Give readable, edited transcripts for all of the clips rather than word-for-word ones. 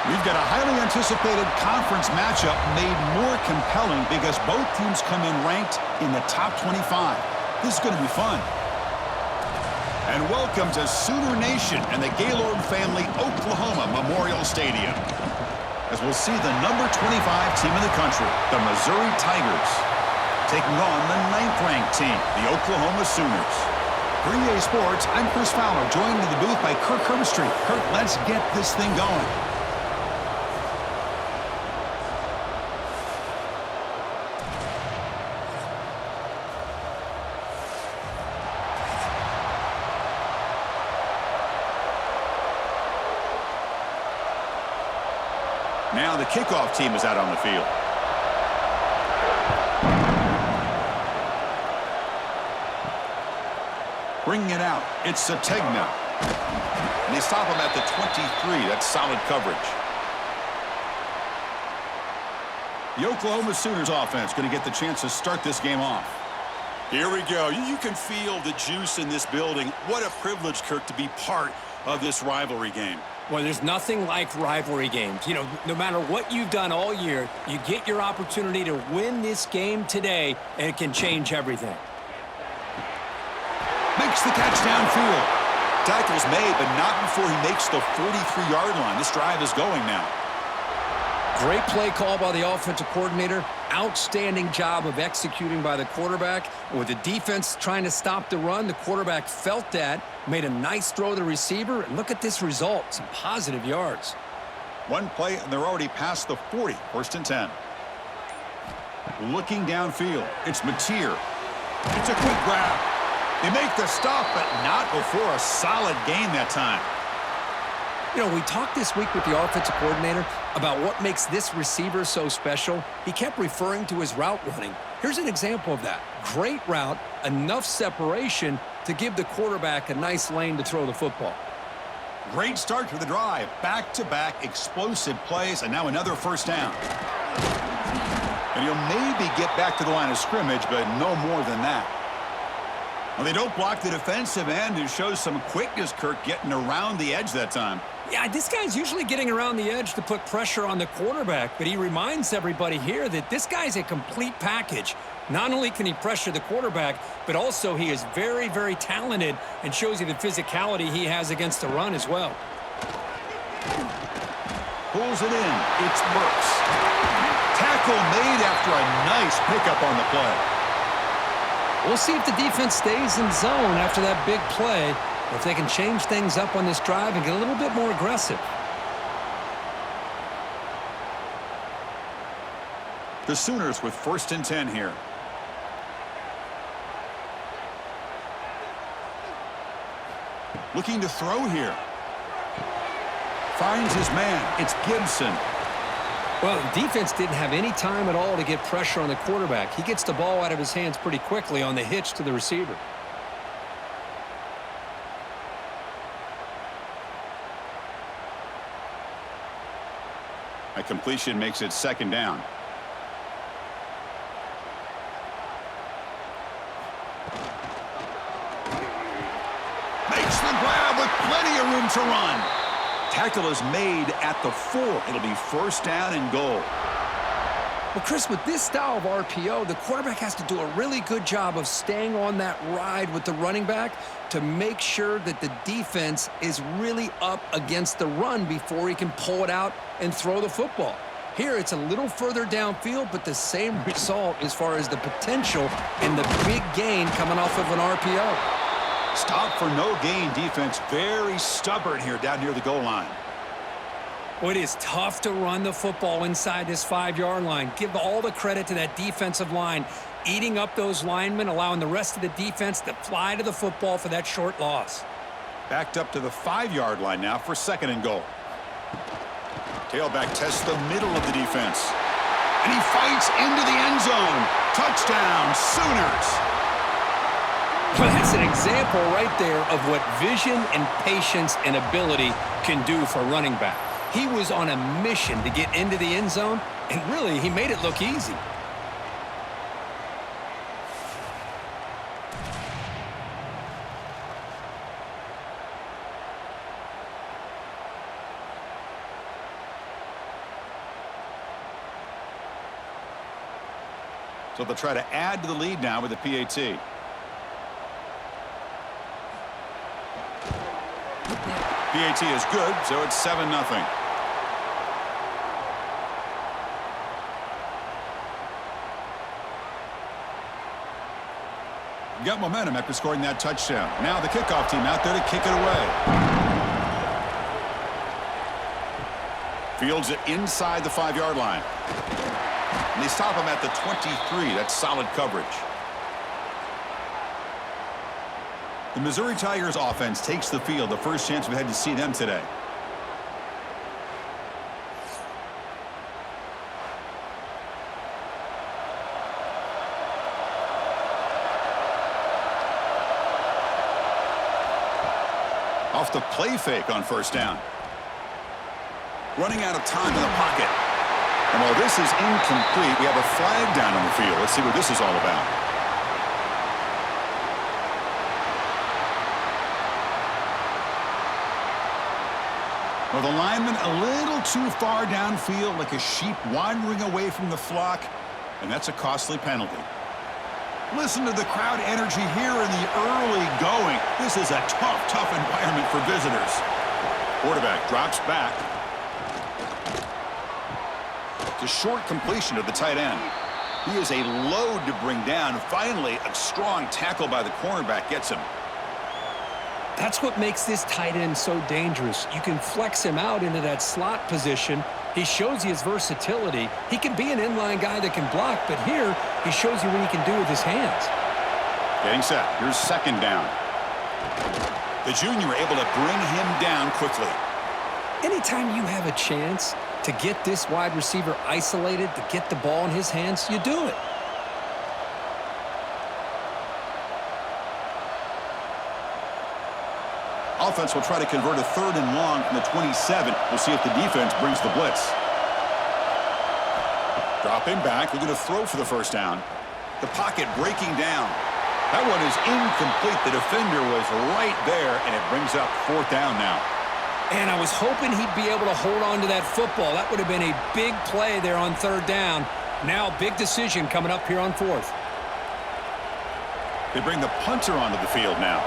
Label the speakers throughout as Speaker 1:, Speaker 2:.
Speaker 1: We've got a highly anticipated conference matchup made more compelling because both teams come in ranked in the top 25. This is going to be fun. And welcome to Sooner Nation and the Gaylord Family Oklahoma Memorial Stadium, as we'll see the number 25 team in the country, the Missouri Tigers, taking on the 9th-ranked team, the Oklahoma Sooners. For EA Sports, I'm Chris Fowler, joined in the booth by Kirk Herbstreit. Kirk, let's get this thing going. Now the kickoff team is out on the field. Bringing it out, it's Sategna. And they stop him at the 23. That's solid coverage. The Oklahoma Sooners offense going to get the chance to start this game off. Here we go. You can feel the juice in this building. What a privilege, Kirk, to be part of this rivalry game.
Speaker 2: Well, there's nothing like rivalry games. You know, no matter what you've done all year, you get your opportunity to win this game today, and it can change everything.
Speaker 1: Makes the catch downfield. Tackle's made, but not before he makes the 43-yard line. This drive is going now.
Speaker 2: Great play call by the offensive coordinator. Outstanding job of executing by the quarterback. With the defense trying to stop the run, the quarterback felt that, made a nice throw to the receiver, and look at this result, some positive yards.
Speaker 1: One play, and they're already past the 40, 1st and 10. Looking downfield, it's Mateer. It's a quick grab. They make the stop, but not before a solid gain that time.
Speaker 2: You know, we talked this week with the offensive coordinator about what makes this receiver so special. He kept referring to his route running. Here's an example of that. Great route, enough separation to give the quarterback a nice lane to throw the football.
Speaker 1: Great start to the drive. Back-to-back explosive plays, and now another 1st down. And he'll maybe get back to the line of scrimmage, but no more than that. Well, they don't block the defensive end, who shows some quickness, Kirk, getting around the edge that time.
Speaker 2: Yeah, this guy's usually getting around the edge to put pressure on the quarterback, but he reminds everybody here that this guy's a complete package. Not only can he pressure the quarterback, but also he is very, very talented and shows you the physicality he has against the run as well.
Speaker 1: Pulls it in. It's Burks. Tackle made after a nice pickup on the play.
Speaker 2: We'll see if the defense stays in zone after that big play, or if they can change things up on this drive and get a little bit more aggressive.
Speaker 1: The Sooners with 1st and 10 here. Looking to throw here. Finds his man. It's Gibson.
Speaker 2: Well, the defense didn't have any time at all to get pressure on the quarterback. He gets the ball out of his hands pretty quickly on the hitch to the receiver.
Speaker 1: A completion makes it 2nd down. Makes the grab with plenty of room to run. Tackle is made at the 4. It'll be 1st down and goal.
Speaker 2: Well, Chris, with this style of RPO, the quarterback has to do a really good job of staying on that ride with the running back to make sure that the defense is really up against the run before he can pull it out and throw the football. Here, it's a little further downfield, but the same result as far as the potential and the big gain coming off of an RPO.
Speaker 1: Stop for no gain defense. Very stubborn here down near the goal line.
Speaker 2: Well, it is tough to run the football inside this 5-yard line. Give all the credit to that defensive line, eating up those linemen, allowing the rest of the defense to fly to the football for that short loss.
Speaker 1: Backed up to the 5-yard line now for 2nd and goal. Tailback tests the middle of the defense. And he fights into the end zone. Touchdown, Sooners.
Speaker 2: Well, that's an example right there of what vision and patience and ability can do for running back. He was on a mission to get into the end zone, and really, he made it look easy.
Speaker 1: So they'll try to add to the lead now with the PAT. PAT is good, so it's 7-0. Got momentum after scoring that touchdown. Now the kickoff team out there to kick it away. Fields it inside the 5-yard line. And they stop him at the 23. That's solid coverage. The Missouri Tigers offense takes the field. The first chance we've had to see them today. Off the play fake on first down. Running out of time in the pocket. And while this is incomplete, we have a flag down on the field. Let's see what this is all about. Well, the lineman a little too far downfield, like a sheep wandering away from the flock, and that's a costly penalty. Listen to the crowd energy here in the early going. This is a tough environment for visitors. Quarterback drops back. It's a short completion to the tight end. He is a load to bring down. Finally, a strong tackle by the cornerback gets him.
Speaker 2: That's what makes this tight end so dangerous. You can flex him out into that slot position. He shows you his versatility. He can be an inline guy that can block, but here he shows you what he can do with his hands.
Speaker 1: Getting set. Here's second down. The junior able to bring him down quickly.
Speaker 2: Anytime you have a chance to get this wide receiver isolated, to get the ball in his hands, you do it.
Speaker 1: Offense will try to convert a 3rd and long from the 27. We'll see if the defense brings the blitz. Dropping back, looking to throw for the first down. The pocket breaking down. That one is incomplete. The defender was right there, and it brings up 4th down now.
Speaker 2: And I was hoping he'd be able to hold on to that football. That would have been a big play there on 3rd down. Now, big decision coming up here on 4th.
Speaker 1: They bring the punter onto the field now.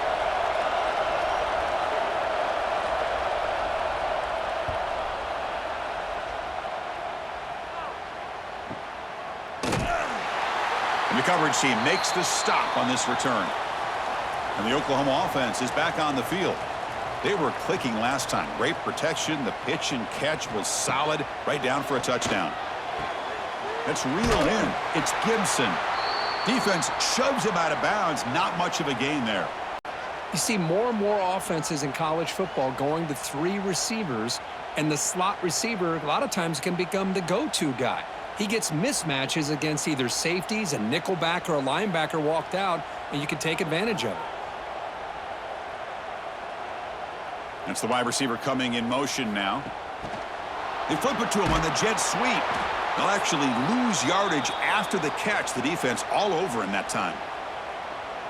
Speaker 1: The coverage team makes the stop on this return. And the Oklahoma offense is back on the field. They were clicking last time. Great protection. The pitch and catch was solid. Right down for a touchdown. That's reeled in. It's Gibson. Defense shoves him out of bounds. Not much of a gain there.
Speaker 2: You see more and more offenses in college football going to 3 receivers, and the slot receiver a lot of times can become the go-to guy. He gets mismatches against either safeties, a nickelback, or a linebacker walked out, and you can take advantage of it.
Speaker 1: That's the wide receiver coming in motion now. They flip it to him on the jet sweep. They'll actually lose yardage after the catch. The defense all over him that time.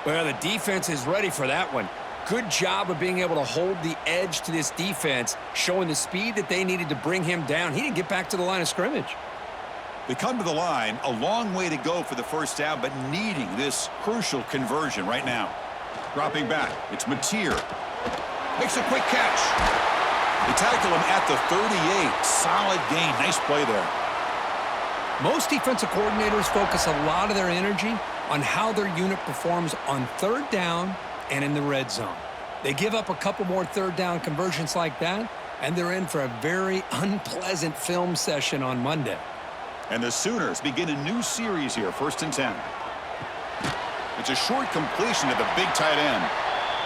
Speaker 2: Well, the defense is ready for that one. Good job of being able to hold the edge to this defense, showing the speed that they needed to bring him down. He didn't get back to the line of scrimmage.
Speaker 1: They come to the line, a long way to go for the first down, but needing this crucial conversion right now. Dropping back, it's Mateer. Makes a quick catch. They tackle him at the 38. Solid gain. Nice play there.
Speaker 2: Most defensive coordinators focus a lot of their energy on how their unit performs on 3rd down and in the red zone. They give up a couple more 3rd down conversions like that, and they're in for a very unpleasant film session on Monday.
Speaker 1: And the Sooners begin a new series here, 1st and 10. It's a short completion to the big tight end.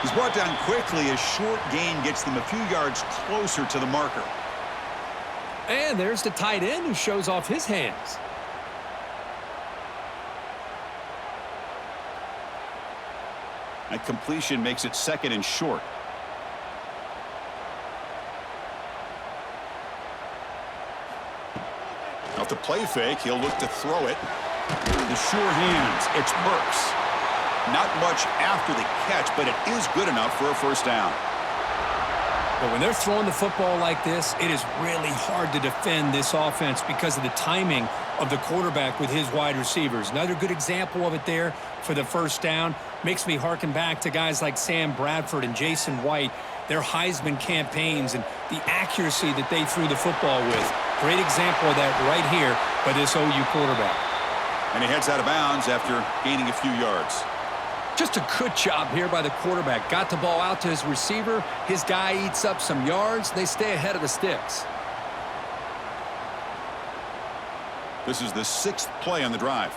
Speaker 1: He's brought down quickly. A short gain gets them a few yards closer to the marker.
Speaker 2: And there's the tight end who shows off his hands.
Speaker 1: That completion makes it 2nd and short. Off the play fake, he'll look to throw it. The sure hands, it's Burks. Not much after the catch, but it is good enough for a first down.
Speaker 2: But when they're throwing the football like this, it is really hard to defend this offense because of the timing of the quarterback with his wide receivers. Another good example of it there for the first down. Makes me harken back to guys like Sam Bradford and Jason White, their Heisman campaigns and the accuracy that they threw the football with. Great example of that right here by this OU quarterback.
Speaker 1: And he heads out of bounds after gaining a few yards.
Speaker 2: Just a good job here by the quarterback. Got the ball out to his receiver. His guy eats up some yards. They stay ahead of the sticks.
Speaker 1: This is the 6th play on the drive.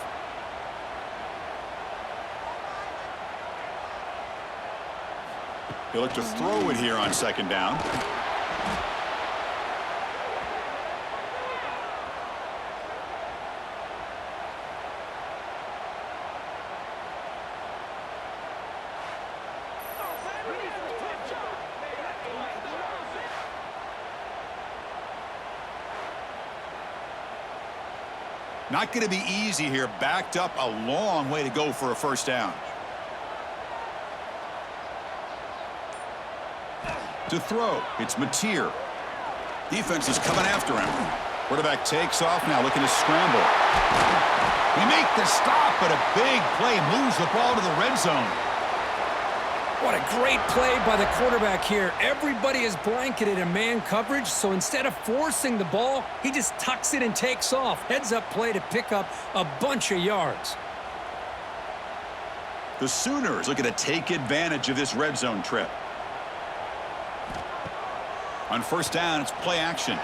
Speaker 1: He'll look to throw it here on 2nd down. Not going to be easy here. Backed up a long way to go for a first down. To throw, it's Mateer. Defense is coming after him. Quarterback takes off now, looking to scramble. We make the stop, but a big play moves the ball to the red zone.
Speaker 2: What a great play by the quarterback here. Everybody is blanketed in man coverage, so instead of forcing the ball, he just tucks it and takes off. Heads-up play to pick up a bunch of yards.
Speaker 1: The Sooners looking to take advantage of this red zone trip. On first down, it's play action.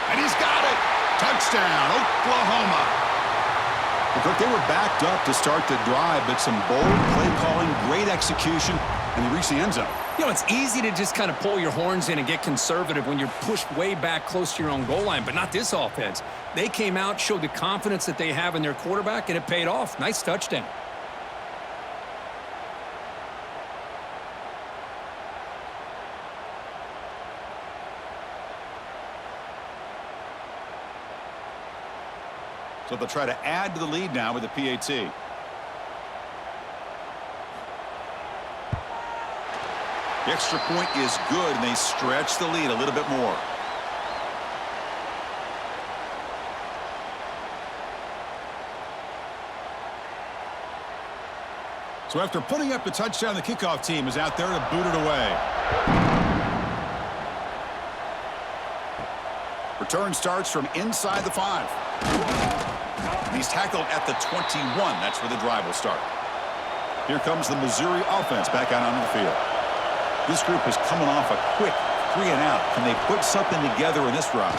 Speaker 1: And he's got it! Touchdown, Oklahoma! They were backed up to start the drive, but some bold play calling, great execution, and they reached the end zone.
Speaker 2: You know, it's easy to just kind of pull your horns in and get conservative when you're pushed way back close to your own goal line, but not this offense. They came out, showed the confidence that they have in their quarterback, and it paid off. Nice touchdown.
Speaker 1: So they'll try to add to the lead now with the PAT. The extra point is good, and they stretch the lead a little bit more. So after putting up the touchdown, the kickoff team is out there to boot it away. Return starts from inside the 5. He's tackled at the 21. That's where the drive will start. Here comes the Missouri offense back out onto the field. This group is coming off a quick 3-and-out. Can they put something together in this drive?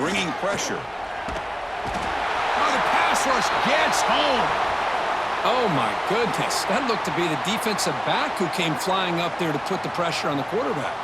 Speaker 1: Bringing pressure. Oh, the pass rush gets home.
Speaker 2: Oh, my goodness. That looked to be the defensive back who came flying up there to put the pressure on the quarterback.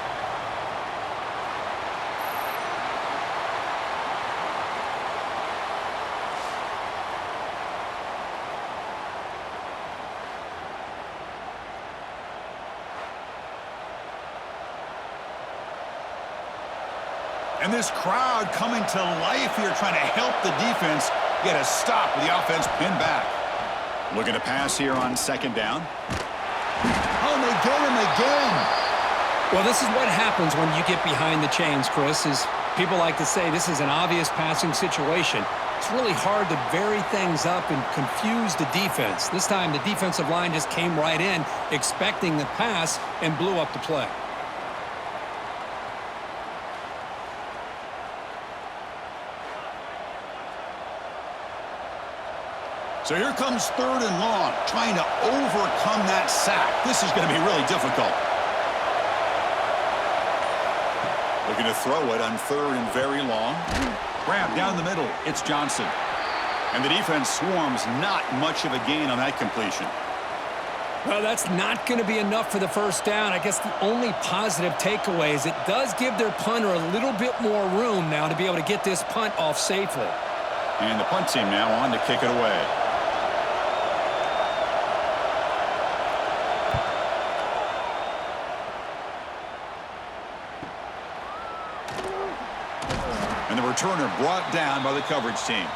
Speaker 1: And this crowd coming to life here, trying to help the defense get a stop with the offense pinned back. Looking to pass here on 2nd down. Oh, and they get him again.
Speaker 2: Well, this is what happens when you get behind the chains, Chris, is people like to say this is an obvious passing situation. It's really hard to vary things up and confuse the defense. This time, the defensive line just came right in, expecting the pass, and blew up the play.
Speaker 1: So here comes 3rd and long, trying to overcome that sack. This is going to be really difficult. Looking to throw it on 3rd and very long. Grab down the middle. It's Johnson. And the defense swarms, not much of a gain on that completion.
Speaker 2: Well, that's not going to be enough for the first down. I guess the only positive takeaway is it does give their punter a little bit more room now to be able to get this punt off safely.
Speaker 1: And the punt team now on to kick it away. And the returner brought down by the coverage team.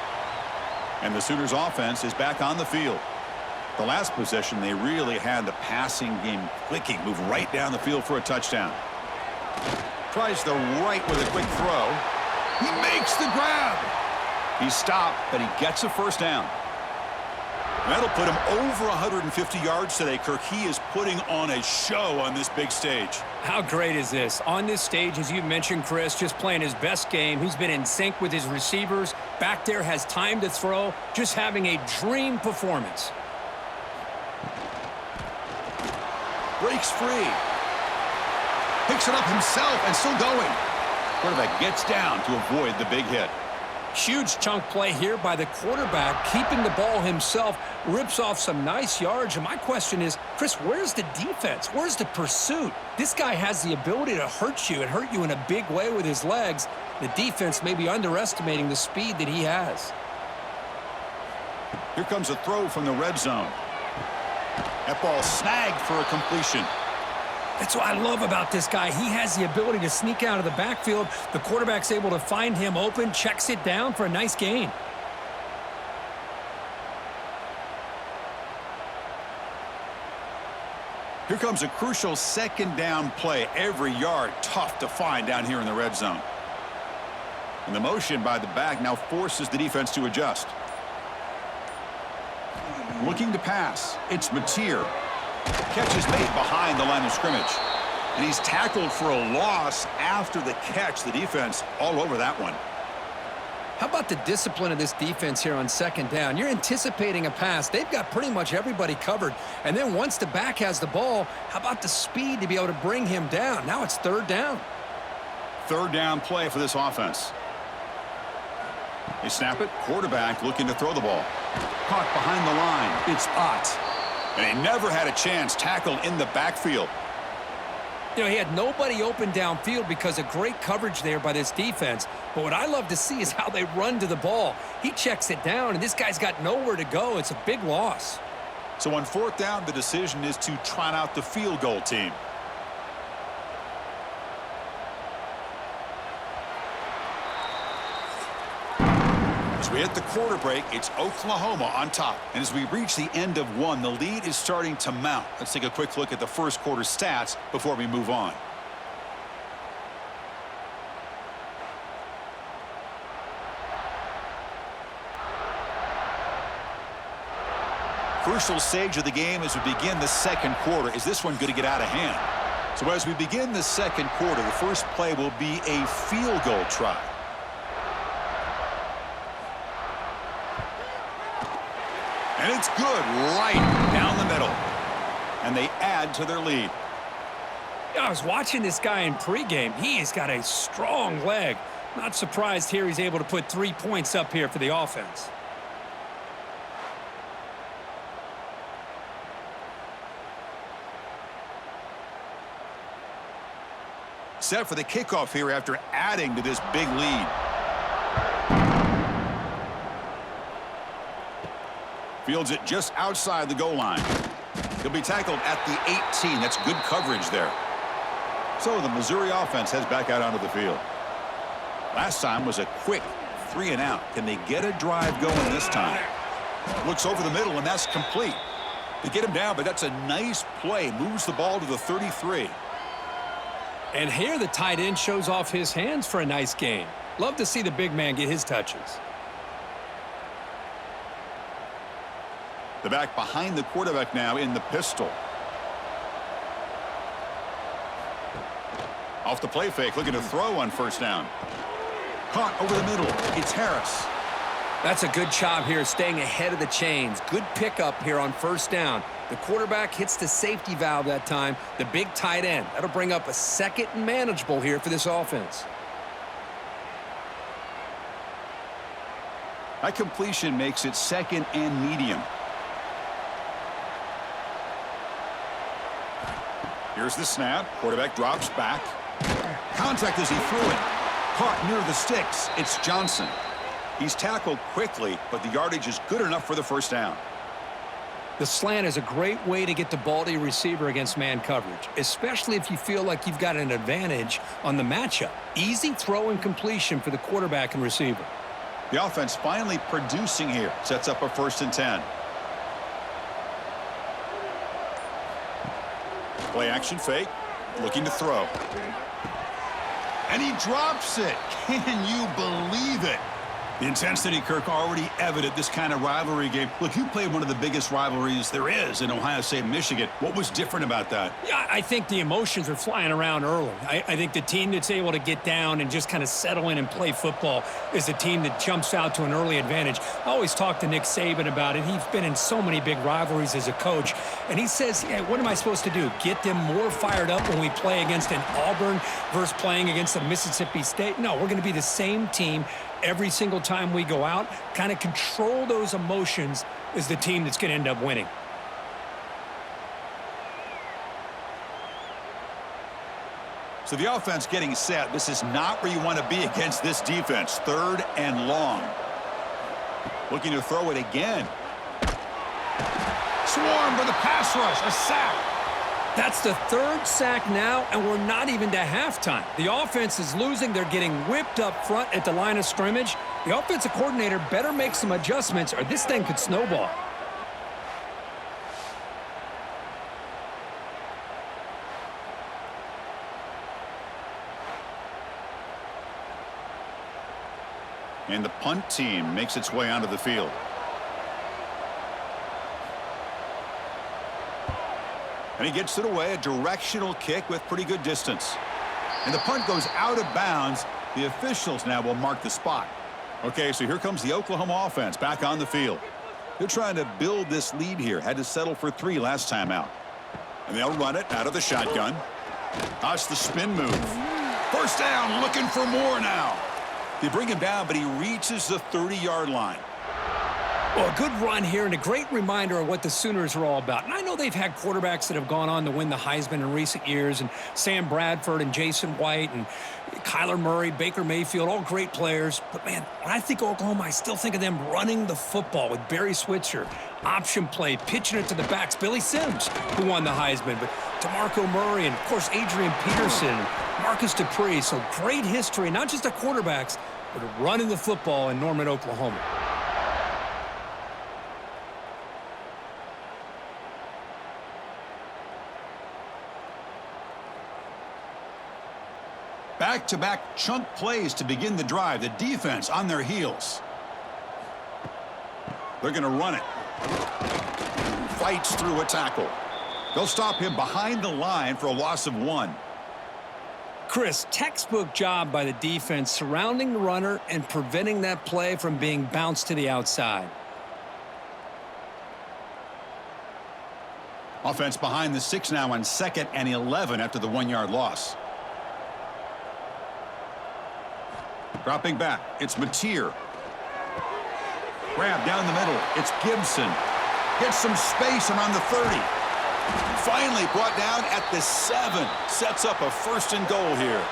Speaker 1: And the Sooners offense is back on the field. The last possession, they really had the passing game clicking, move right down the field for a touchdown. Tries the right with a quick throw. He makes the grab. He's stopped, but he gets a first down. That'll put him over 150 yards today, Kirk. He is putting on a show on this big stage.
Speaker 3: How great is this? On this stage, as you mentioned, Chris, just playing his best game. He's been in sync with his receivers. Back there, has time to throw. Just having a dream performance.
Speaker 1: Breaks free. Picks it up himself and still going. Quarterback gets down to avoid the big hit.
Speaker 3: Huge chunk play here by the quarterback, keeping the ball himself, rips off some nice yards. And my question is, Chris, where's the defense? Where's the pursuit? This guy has the ability to hurt you and hurt you in a big way with his legs. The defense may be underestimating the speed that he has.
Speaker 1: Here comes a throw from the red zone. That ball snagged for a completion.
Speaker 3: That's what I love about this guy. He has the ability to sneak out of the backfield. The quarterback's able to find him open, checks it down for a nice gain.
Speaker 1: Here comes a crucial second down play. Every yard tough to find down here in the red zone. And the motion by the back now forces the defense to adjust. Looking to pass. It's Mateer. Catch is made behind the line of scrimmage. And he's tackled for a loss after the catch. The defense all over that one.
Speaker 2: How about the discipline of this defense here on second down? You're anticipating a pass. They've got pretty much everybody covered. And then once the back has the ball, how about the speed to be able to bring him down? Now it's third down.
Speaker 1: Third down play for this offense. They snap it. Quarterback looking to throw the ball. Caught behind the line. It's Ott. And he never had a chance, tackled in the backfield.
Speaker 2: You know, he had nobody open downfield because of great coverage there by this defense. But what I love to see is how they run to the ball. He checks it down, and this guy's got nowhere to go. It's a big loss.
Speaker 1: So on fourth down, the decision is to trot out the field goal team. As we hit the quarter break, it's Oklahoma on top. And as we reach the end of one, the lead is starting to mount. Let's take a quick look at the first quarter stats before we move on. Crucial stage of the game as we begin the second quarter. Is this one going to get out of hand? So as we begin the second quarter, the first play will be a field goal try. And it's good right down the middle. And they add to their lead.
Speaker 3: I was watching this guy in pregame. He has got a strong leg. Not surprised here he's able to put 3 points up here for the offense.
Speaker 1: Set for the kickoff here after adding to this big lead. Fields it just outside the goal line. He'll be tackled at the 18. That's good coverage there. So the Missouri offense heads back out onto the field. Last time was a quick 3 and out. Can they get a drive going this time? Looks over the middle, and that's complete. They get him down, but that's a nice play. Moves the ball to the 33.
Speaker 3: And here the tight end shows off his hands for a nice gain. Love to see the big man get his touches.
Speaker 1: The back behind the quarterback now in the pistol. Off the play fake, looking to throw on first down. Caught over the middle. It's Harris.
Speaker 2: That's a good job here staying ahead of the chains. Good pickup here on first down. The quarterback hits the safety valve that time. The big tight end. That'll bring up a second and manageable here for this offense.
Speaker 1: That completion makes it second and medium. Here's the snap. Quarterback drops back. Contact as he threw it. Caught near the sticks. It's Johnson. He's tackled quickly, but the yardage is good enough for the first down.
Speaker 2: The slant is a great way to get the ball to your receiver against man coverage, especially if you feel like you've got an advantage on the matchup. Easy throw and completion for the quarterback and receiver.
Speaker 1: The offense finally producing here. Sets up a 1st and 10. Play action fake. Looking to throw. And he drops it. Can you believe it? The intensity, Kirk, already evident this kind of rivalry game. Look, you played one of the biggest rivalries there is in Ohio State and Michigan. What was different about that?
Speaker 3: Yeah, I think the emotions were flying around early. I think the team that's able to get down and just kind of settle in and play football is the team that jumps out to an early advantage. I always talk to Nick Saban about it. He's been in so many big rivalries as a coach, and he says, hey, what am I supposed to do? Get them more fired up when we play against an Auburn versus playing against a Mississippi State? No, we're going to be the same team every single time we go out. Kind of control those emotions is the team that's going to end up winning.
Speaker 1: So the offense getting set. This is not where you want to be against this defense. 3rd and long. Looking to throw it again. Swarm for the pass rush. A sack.
Speaker 3: That's the 3rd sack now, and we're not even to halftime. The offense is losing. They're getting whipped up front at the line of scrimmage. The offensive coordinator better make some adjustments, or this thing could snowball.
Speaker 1: And the punt team makes its way onto the field. And he gets it away, a directional kick with pretty good distance. And the punt goes out of bounds. The officials now will mark the spot. Okay, so here comes the Oklahoma offense back on the field. They're trying to build this lead here. Had to settle for 3 last time out. And they'll run it out of the shotgun. That's the spin move. 1st down, looking for more now. They bring him down, but he reaches the 30-yard line.
Speaker 3: Well, a good run here and a great reminder of what the Sooners are all about. And I know they've had quarterbacks that have gone on to win the Heisman in recent years, and Sam Bradford and Jason White and Kyler Murray, Baker Mayfield, all great players. But, man, when I think of Oklahoma, I still think of them running the football with Barry Switzer, option play, pitching it to the backs. Billy Sims, who won the Heisman, but DeMarco Murray and, of course, Adrian Peterson, Marcus Dupree. So great history, not just of quarterbacks, but of running the football in Norman, Oklahoma.
Speaker 1: Back-to-back chunk plays to begin the drive. The defense on their heels. They're going to run it. Fights through a tackle. They'll stop him behind the line for a loss of 1.
Speaker 3: Chris, textbook job by the defense surrounding the runner and preventing that play from being bounced to the outside.
Speaker 1: Offense behind the 6 now on 2nd and 11 after the 1-yard loss. Dropping back, it's Mateer. Grab down the middle, it's Gibson. Gets some space around the 30. Finally brought down at the 7. Sets up a 1st and goal here.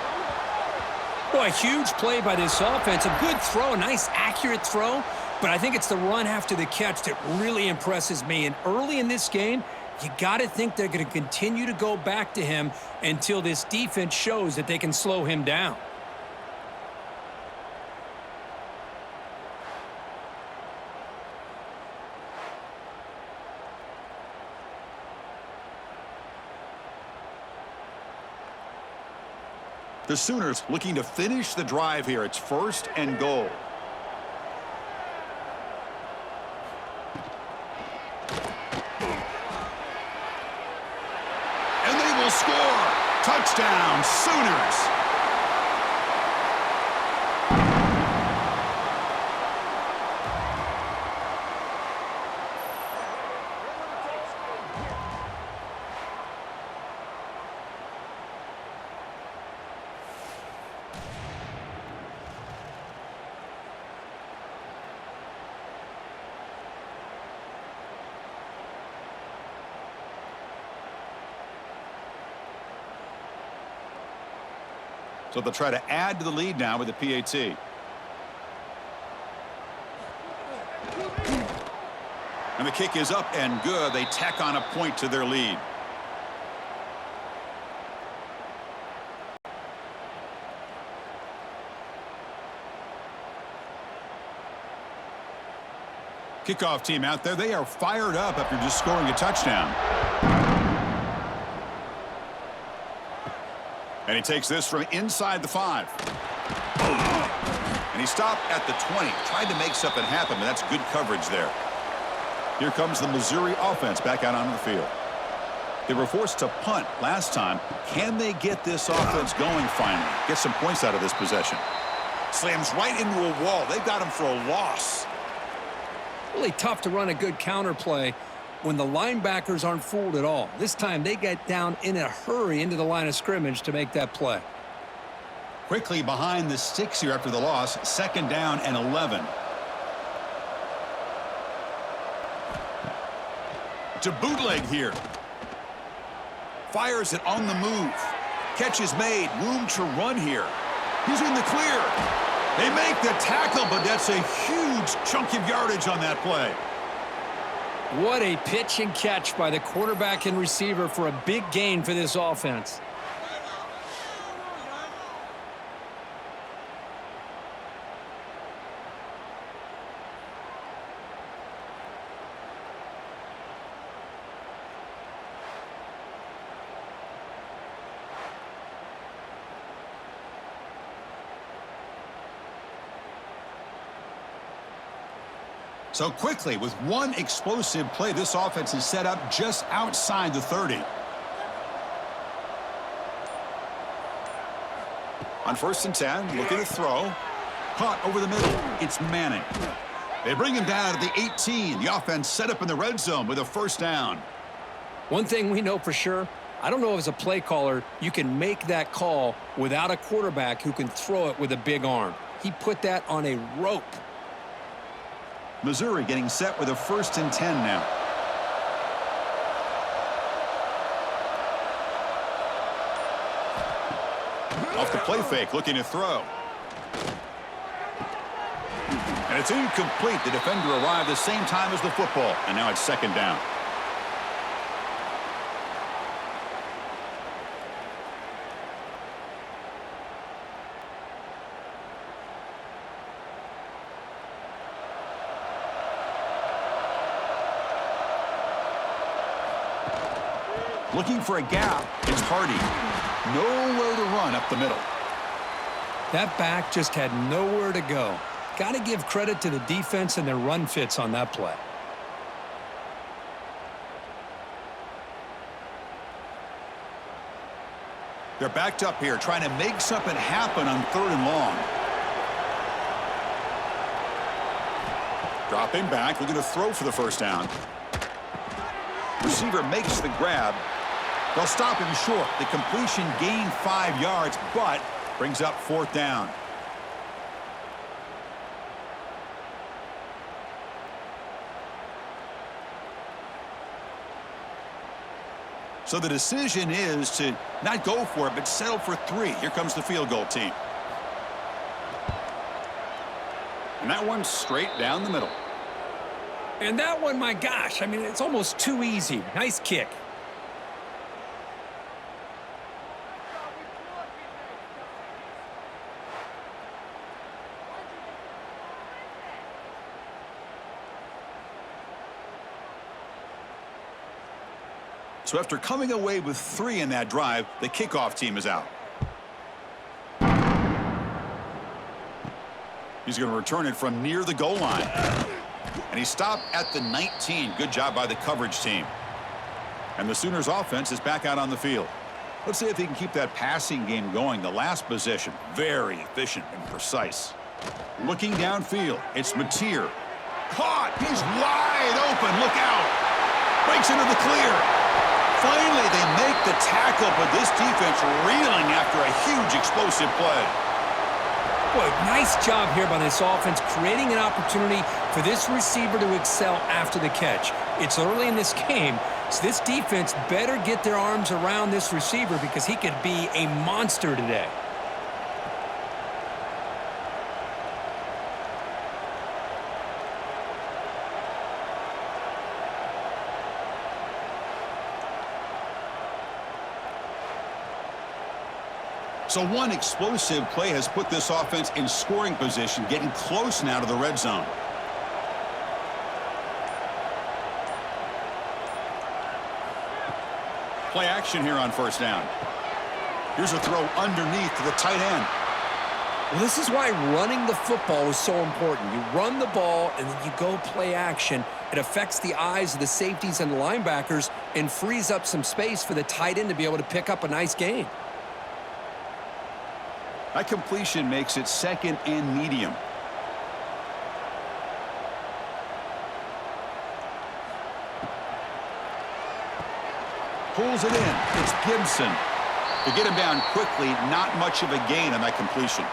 Speaker 3: Boy, a huge play by this offense. A good throw, a nice accurate throw. But I think it's the run after the catch that really impresses me. And early in this game, you got to think they're going to continue to go back to him until this defense shows that they can slow him down.
Speaker 1: The Sooners looking to finish the drive here. It's 1st and goal. And they will score. Touchdown, Sooners. So they'll try to add to the lead now with the PAT. And the kick is up and good. They tack on a point to their lead. Kickoff team out there. They are fired up after just scoring a touchdown. And he takes this from inside the 5. And he stopped at the 20. Tried to make something happen, but that's good coverage there. Here comes the Missouri offense back out onto the field. They were forced to punt last time. Can they get this offense going finally? Get some points out of this possession. Slams right into a wall. They've got him for a loss.
Speaker 3: Really tough to run a good counter play when the linebackers aren't fooled at all. This time they get down in a hurry into the line of scrimmage to make that play.
Speaker 1: Quickly behind the 6 here after the loss. 2nd down and 11. To bootleg here. Fires it on the move. Catch is made. Room to run here. He's in the clear. They make the tackle, but that's a huge chunk of yardage on that play.
Speaker 3: What a pitch and catch by the quarterback and receiver for a big gain for this offense.
Speaker 1: So quickly, with one explosive play, this offense is set up just outside the 30. On 1st and 10, looking to throw. Caught over the middle. It's Manning. They bring him down at the 18. The offense set up in the red zone with a 1st down.
Speaker 3: One thing we know for sure, I don't know if as a play caller you can make that call without a quarterback who can throw it with a big arm. He put that on a rope.
Speaker 1: Missouri getting set with a 1st and 10 now. Off the play fake, looking to throw. And it's incomplete. The defender arrived the same time as the football, and now it's 2nd down. Looking for a gap, it's Hardy. Nowhere to run up the middle.
Speaker 3: That back just had nowhere to go. Got to give credit to the defense and their run fits on that play.
Speaker 1: They're backed up here, trying to make something happen on 3rd and long. Dropping back, looking to throw for the 1st down. Receiver makes the grab. They'll stop him short. The completion gained 5 yards, but brings up 4th down. So the decision is to not go for it, but settle for 3. Here comes the field goal team. And that one's straight down the middle.
Speaker 3: And that one, my gosh, I mean, it's almost too easy. Nice kick.
Speaker 1: So after coming away with 3 in that drive, the kickoff team is out. He's going to return it from near the goal line. And he stopped at the 19. Good job by the coverage team. And the Sooners offense is back out on the field. Let's see if he can keep that passing game going. The last possession, very efficient and precise. Looking downfield, it's Mateer. Caught! He's wide open. Look out! Breaks into the clear. Finally, they make the tackle, but this defense reeling after a huge explosive play.
Speaker 3: Boy, nice job here by this offense, creating an opportunity for this receiver to excel after the catch. It's early in this game, so this defense better get their arms around this receiver because he could be a monster today.
Speaker 1: So one explosive play has put this offense in scoring position, getting close now to the red zone. Play action here on 1st down. Here's a throw underneath to the tight end.
Speaker 2: Well, this is why running the football is so important. You run the ball, and then you go play action. It affects the eyes of the safeties and the linebackers and frees up some space for the tight end to be able to pick up a nice gain.
Speaker 1: That completion makes it 2nd and medium. Pulls it in. It's Gibson. To get him down quickly, not much of a gain on that completion.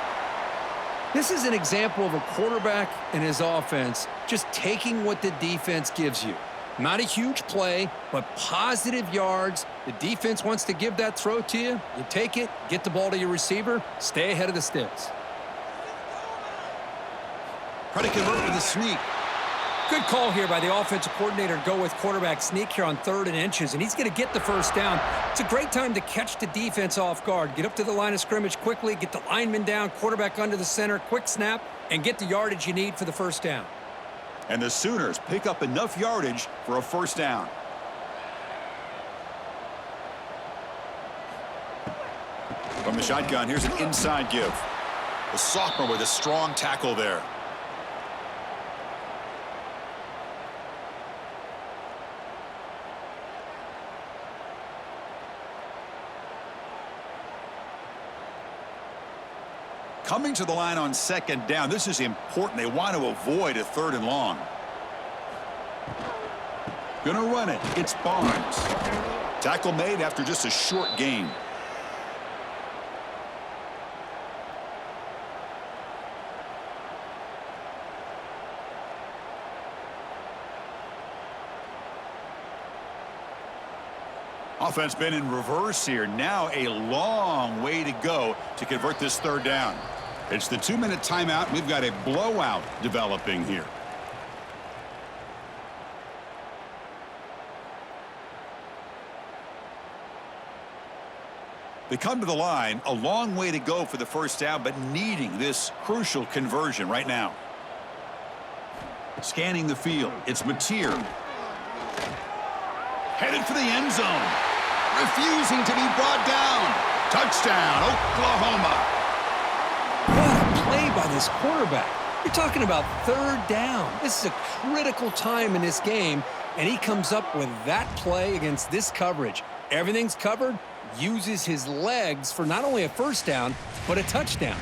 Speaker 2: This is an example of a quarterback and his offense just taking what the defense gives you. Not a huge play, but positive yards. The defense wants to give that throw to you. You take it, get the ball to your receiver, stay ahead of the sticks.
Speaker 1: Try to convert with a sneak.
Speaker 3: Good call here by the offensive coordinator to go with quarterback sneak here on 3rd and inches, and he's going to get the first down. It's a great time to catch the defense off guard. Get up to the line of scrimmage quickly, get the lineman down, quarterback under the center, quick snap, and get the yardage you need for the first down.
Speaker 1: And the Sooners pick up enough yardage for a first down. From the shotgun, here's an inside give. The sophomore with a strong tackle there. Coming to the line on 2nd down. This is important. They want to avoid a 3rd and long. Gonna run it. It's Barnes. Tackle made after just a short gain. Offense been in reverse here. Now a long way to go to convert this 3rd down. It's the 2-minute timeout. We've got a blowout developing here. They come to the line, a long way to go for the first down, but needing this crucial conversion right now. Scanning the field, it's Mateer. Headed for the end zone. Refusing to be brought down. Touchdown, Oklahoma.
Speaker 2: What a play by this quarterback. You're talking about 3rd down. This is a critical time in this game, and he comes up with that play against this coverage. Everything's covered, uses his legs for not only a first down, but a touchdown.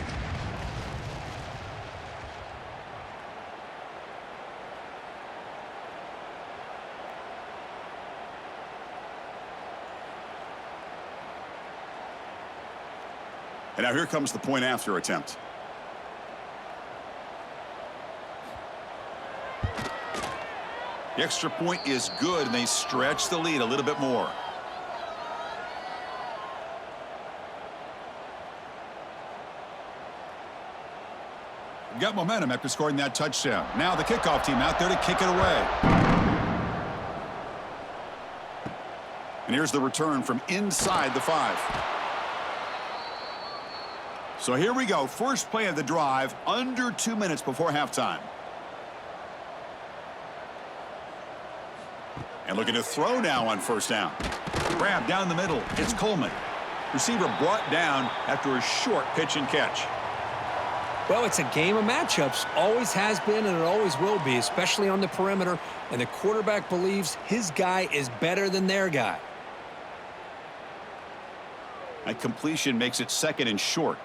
Speaker 1: And now here comes the point after attempt. The extra point is good, and they stretch the lead a little bit more. Got momentum after scoring that touchdown. Now the kickoff team out there to kick it away. And here's the return from inside the 5. So here we go. First play of the drive, under 2 minutes before halftime. And looking to throw now on first down. Grab down the middle. It's Coleman. Receiver brought down after a short pitch and catch.
Speaker 2: Well, it's a game of matchups. Always has been, and it always will be, especially on the perimeter. And the quarterback believes his guy is better than their guy.
Speaker 1: That completion makes it 2nd and short.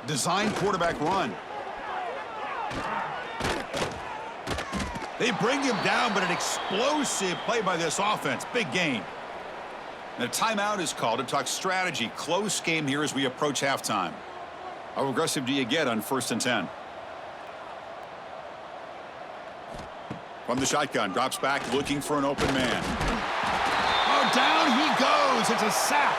Speaker 1: Design quarterback run. They bring him down, but an explosive play by this offense. Big gain. And a timeout is called to talk strategy. Close game here as we approach halftime. How aggressive do you get on 1st and 10? From the shotgun, drops back, looking for an open man. Oh, down he goes. It's a sack.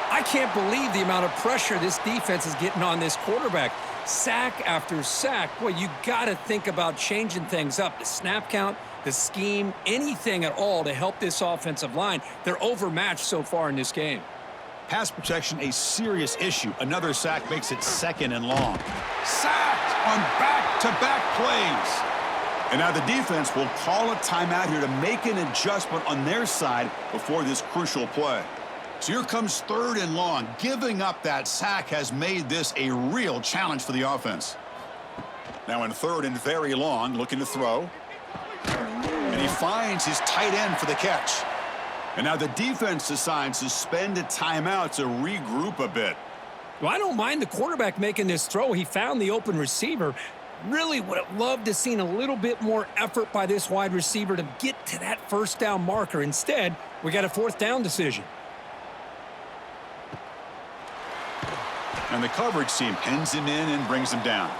Speaker 2: I can't believe the amount of pressure this defense is getting on this quarterback. Sack after sack. Boy, you got to think about changing things up. The snap count, the scheme, anything at all to help this offensive line. They're overmatched so far in this game.
Speaker 1: Pass protection, a serious issue. Another sack makes it 2nd and long. Sacked on back-to-back plays. And now the defense will call a timeout here to make an adjustment on their side before this crucial play. So here comes 3rd and long. Giving up that sack has made this a real challenge for the offense. Now in 3rd and very long, looking to throw. And he finds his tight end for the catch. And now the defense decides to spend a timeout to regroup a bit.
Speaker 3: Well, I don't mind the quarterback making this throw. He found the open receiver. Really would have loved to have seen a little bit more effort by this wide receiver to get to that 1st down marker. Instead, we got a 4th down decision.
Speaker 1: And the coverage team pins him in and brings him down.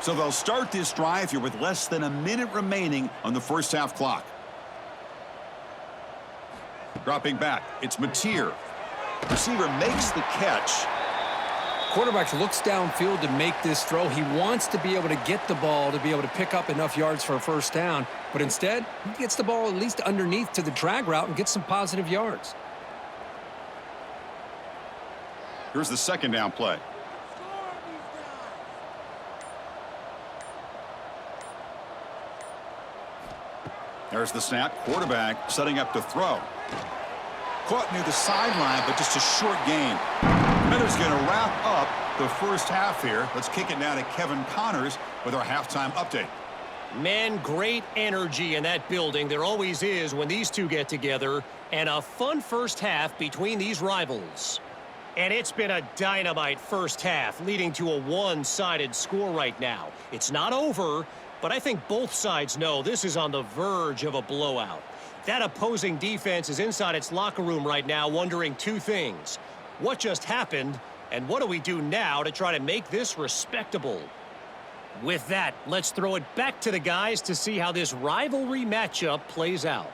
Speaker 1: So they'll start this drive here with less than a minute remaining on the 1st half clock. Dropping back, it's Mateer. Receiver makes the catch.
Speaker 3: Quarterback looks downfield to make this throw. He wants to be able to get the ball to be able to pick up enough yards for a 1st down. But instead, he gets the ball at least underneath to the drag route and gets some positive yards.
Speaker 1: Here's the 2nd down play. There's the snap. Quarterback setting up to throw. Caught near the sideline, but just a short gain. Miller's going to wrap up the 1st half here. Let's kick it now to Kevin Connors with our halftime update.
Speaker 4: Man, great energy in that building. There always is when these two get together. And a fun 1st half between these rivals. And it's been a dynamite 1st half, leading to a one-sided score right now. It's not over, but I think both sides know this is on the verge of a blowout. That opposing defense is inside its locker room right now wondering 2 things. What just happened, and what do we do now to try to make this respectable? With that, let's throw it back to the guys to see how this rivalry matchup plays out.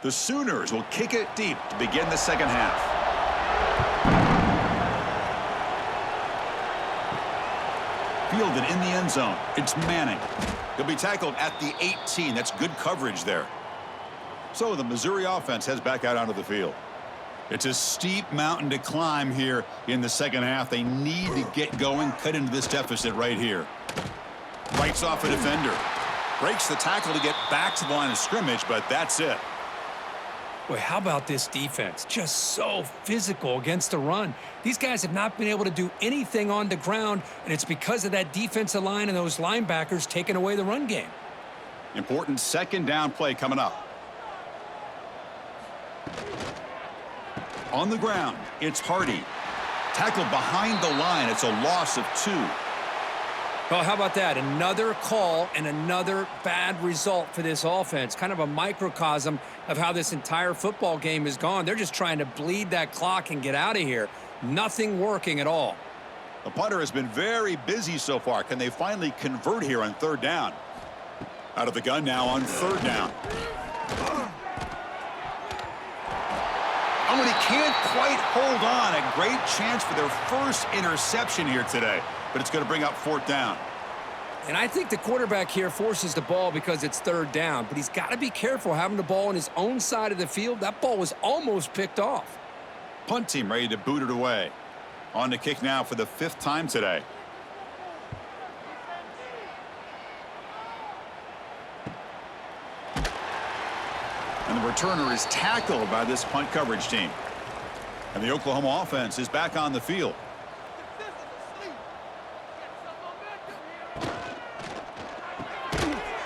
Speaker 1: The Sooners will kick it deep to begin the 2nd half. Fielded in the end zone. It's Manning. He'll be tackled at the 18. That's good coverage there. So the Missouri offense heads back out onto the field. It's a steep mountain to climb here in the 2nd half. They need to get going, cut into this deficit right here. Bites off a defender. Breaks the tackle to get back to the line of scrimmage, but that's it.
Speaker 3: Boy, how about this defense? Just so physical against the run. These guys have not been able to do anything on the ground, and it's because of that defensive line and those linebackers taking away the run game.
Speaker 1: Important 2nd down play coming up. On the ground, it's Hardy. Tackled behind the line. It's a loss of 2.
Speaker 3: Well, how about that? Another call and another bad result for this offense. Kind of a microcosm of how this entire football game has gone. They're just trying to bleed that clock and get out of here. Nothing working at all.
Speaker 1: The punter has been very busy so far. Can they finally convert here on 3rd down? Out of the gun now on 3rd down. Oh, and he can't quite hold on. A great chance for their 1st interception here today. But it's going to bring up 4th down.
Speaker 3: And I think the quarterback here forces the ball because it's 3rd down. But he's got to be careful having the ball on his own side of the field. That ball was almost picked off.
Speaker 1: Punt team ready to boot it away. On to kick now for the 5th time today. And the returner is tackled by this punt coverage team. And the Oklahoma offense is back on the field.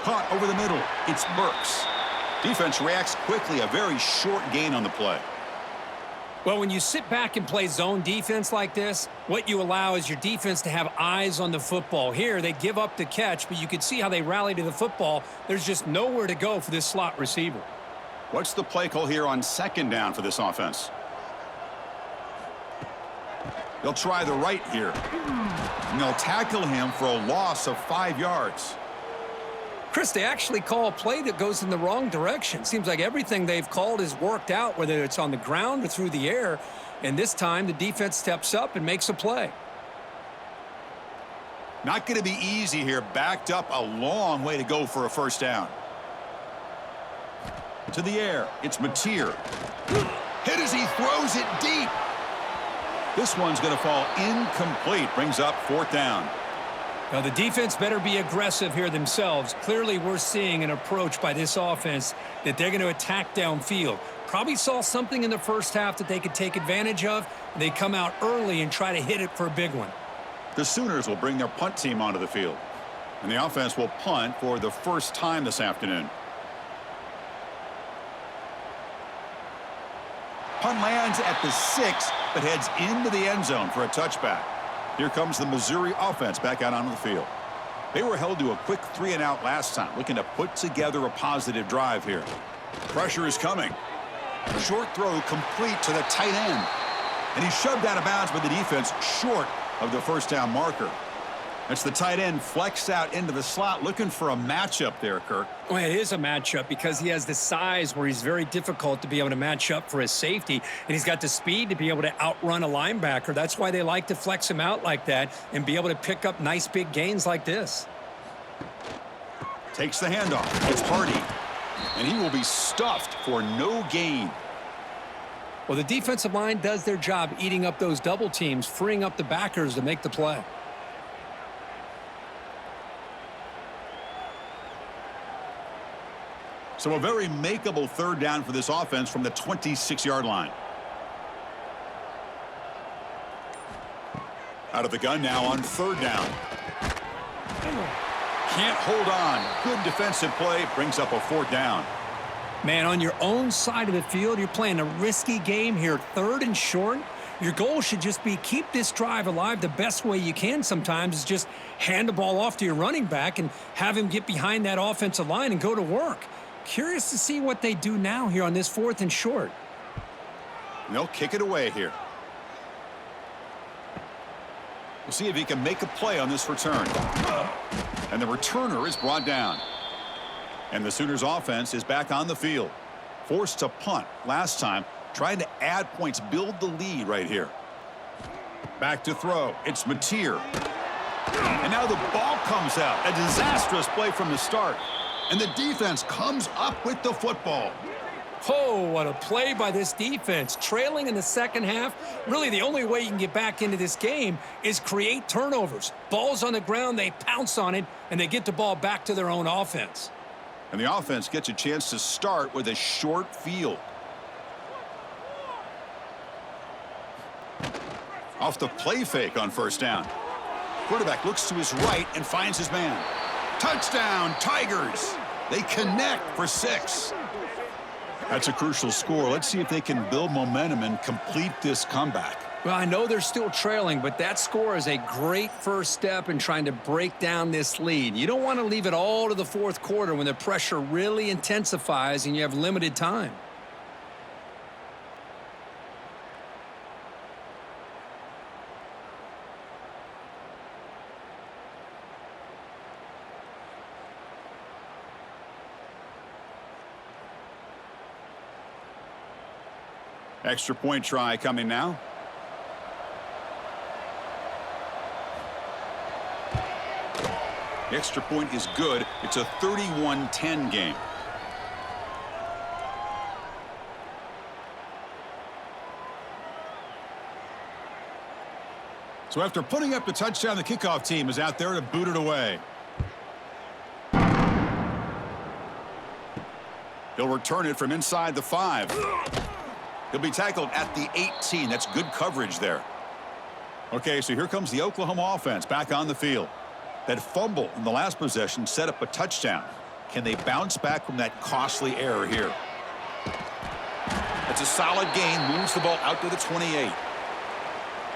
Speaker 1: Caught over the middle. It's Burks. Defense reacts quickly. A very short gain on the play.
Speaker 3: Well, when you sit back and play zone defense like this, what you allow is your defense to have eyes on the football. Here, they give up the catch, but you can see how they rally to the football. There's just nowhere to go for this slot receiver.
Speaker 1: What's the play call here on 2nd down for this offense? They'll try the right here. And they'll tackle him for a loss of 5 yards.
Speaker 3: Chris, they actually call a play that goes in the wrong direction. Seems like everything they've called has worked out, whether it's on the ground or through the air. And this time, the defense steps up and makes a play.
Speaker 1: Not going to be easy here. Backed up a long way to go for a first down. To the air. It's Mateer. Hit as he throws it deep. This one's going to fall incomplete. Brings up fourth down.
Speaker 3: Now, the defense better be aggressive here themselves. Clearly, we're seeing an approach by this offense that they're going to attack downfield. Probably saw something in the first half that they could take advantage of. They come out early and try to hit it for a big one.
Speaker 1: The Sooners will bring their punt team onto the field. And the offense will punt for the first time this afternoon. Punt lands at the 6, but heads into the end zone for a touchback. Here comes the Missouri offense back out onto the field. They were held to a quick 3-and-out last time, looking to put together a positive drive here. Pressure is coming. Short throw complete to the tight end. And he's shoved out of bounds by the defense short of the first down marker. That's the tight end flexed out into the slot, looking for a matchup there, Kirk.
Speaker 3: Well, it is a matchup because he has the size where he's very difficult to be able to match up for his safety, and he's got the speed to be able to outrun a linebacker. That's why they like to flex him out like that and be able to pick up nice big gains like this.
Speaker 1: Takes the handoff. It's Hardy. And he will be stuffed for no gain.
Speaker 3: Well, the defensive line does their job eating up those double teams, freeing up the backers to make the play.
Speaker 1: So a very makeable third down for this offense from the 26-yard line. Out of the gun now on third down. Can't hold on. Good defensive play. Brings up a fourth down.
Speaker 3: Man, on your own side of the field, you're playing a risky game here. Third and short. Your goal should just be keep this drive alive the best way you can sometimes is just hand the ball off to your running back and have him get behind that offensive line and go to work. Curious to see what they do now here on this fourth and short.
Speaker 1: They'll kick it away here. We'll see if he can make a play on this return. And the returner is brought down. And the Sooners offense is back on the field. Forced to punt last time, trying to add points, build the lead right here. Back to throw. It's Mateer. And now the ball comes out. A disastrous play from the start. And the defense comes up with the football.
Speaker 3: Oh, what a play by this defense. Trailing in the second half, really the only way you can get back into this game is create turnovers. Ball's on the ground, they pounce on it, and they get the ball back to their own offense.
Speaker 1: And the offense gets a chance to start with a short field. Off the play fake on first down. Quarterback looks to his right and finds his man. Touchdown, Tigers. They connect for 6. That's a crucial score. Let's see if they can build momentum and complete this comeback.
Speaker 3: Well, I know they're still trailing, but that score is a great first step in trying to break down this lead. You don't want to leave it all to the fourth quarter when the pressure really intensifies and you have limited time.
Speaker 1: Extra point try coming now. The extra point is good. It's a 31-10 game. So after putting up the touchdown, the kickoff team is out there to boot it away. He'll return it from inside the 5. He'll be tackled at the 18. That's good coverage there. Okay, so here comes the Oklahoma offense back on the field. That fumble in the last possession set up a touchdown. Can they bounce back from that costly error here? It's a solid gain, moves the ball out to the 28.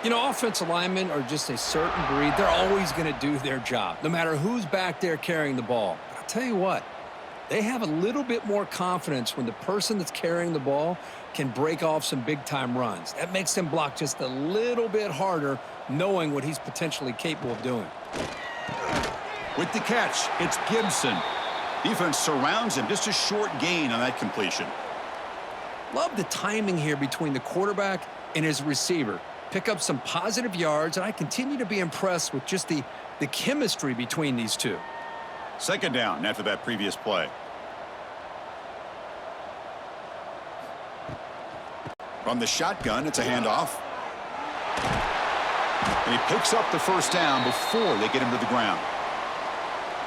Speaker 3: You know, offensive linemen are just a certain breed. They're always going to do their job, no matter who's back there carrying the ball. But I'll tell you what, they have a little bit more confidence when the person that's carrying the ball can break off some big-time runs. That makes them block just a little bit harder, knowing what he's potentially capable of doing.
Speaker 1: With the catch, it's Gibson. Defense surrounds him. Just a short gain on that completion.
Speaker 3: Love the timing here between the quarterback and his receiver.
Speaker 2: pick up some positive yards, and I continue to be impressed with just the chemistry between these two.
Speaker 1: Second down after that previous play. From the shotgun, it's a handoff. And he picks up the first down before they get him to the ground.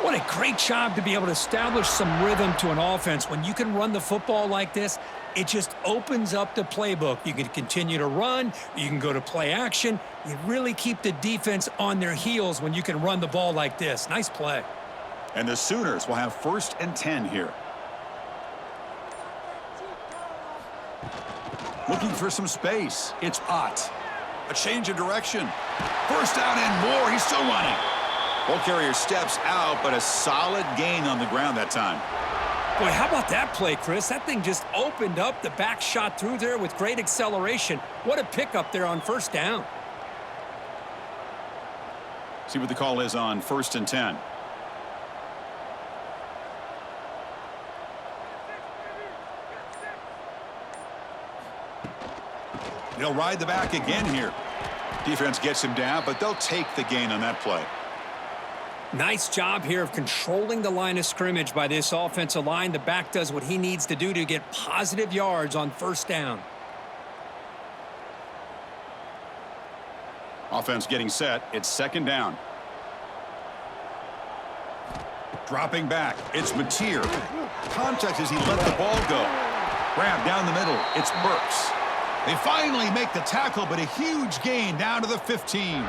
Speaker 3: What a great job to be able to establish some rhythm to an offense. When you can run the football like this, it just opens up the playbook. You can continue to run. You can go to play action. You really keep the defense on their heels when you can run the ball like this. Nice play.
Speaker 1: And the Sooners will have 1st and 10 here. Looking for some space. It's Ott. A change of direction. First down and more. He's still running. Ball carrier steps out, but a solid gain on the ground that time.
Speaker 3: Boy, how about that play, Chris? That thing just opened up. The back shot through there with great acceleration. What a pickup there on 1st down.
Speaker 1: See what the call is on 1st and 10. They'll ride the back again here. Defense gets him down, but they'll take the gain on that play.
Speaker 3: Nice job here of controlling the line of scrimmage by this offensive line. The back does what he needs to do to get positive yards on 1st down.
Speaker 1: Offense getting set. It's 2nd down. Dropping back. It's Mateer. Contact as he let the ball go. Grab down the middle. It's Burks. They finally make the tackle, but a huge gain down to the 15.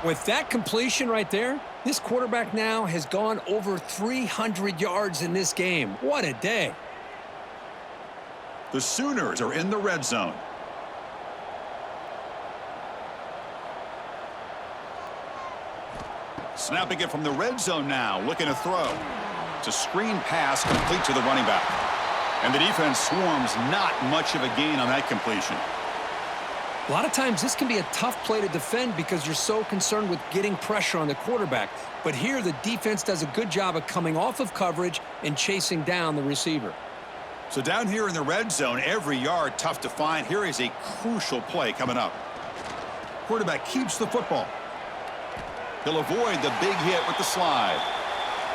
Speaker 3: With that completion right there, this quarterback now has gone over 300 yards in this game. What a day.
Speaker 1: The Sooners are in the red zone. Snapping it from the red zone now, looking to throw. It's a screen pass complete to the running back. And the defense swarms, not much of a gain on that completion.
Speaker 2: A lot of times this can be a tough play to defend because you're so concerned with getting pressure on the quarterback. But here the defense does a good job of coming off of coverage and chasing down the receiver.
Speaker 1: So down here in the red zone, every yard tough to find. Here is a crucial play coming up. Quarterback keeps the football. He'll avoid the big hit with the slide.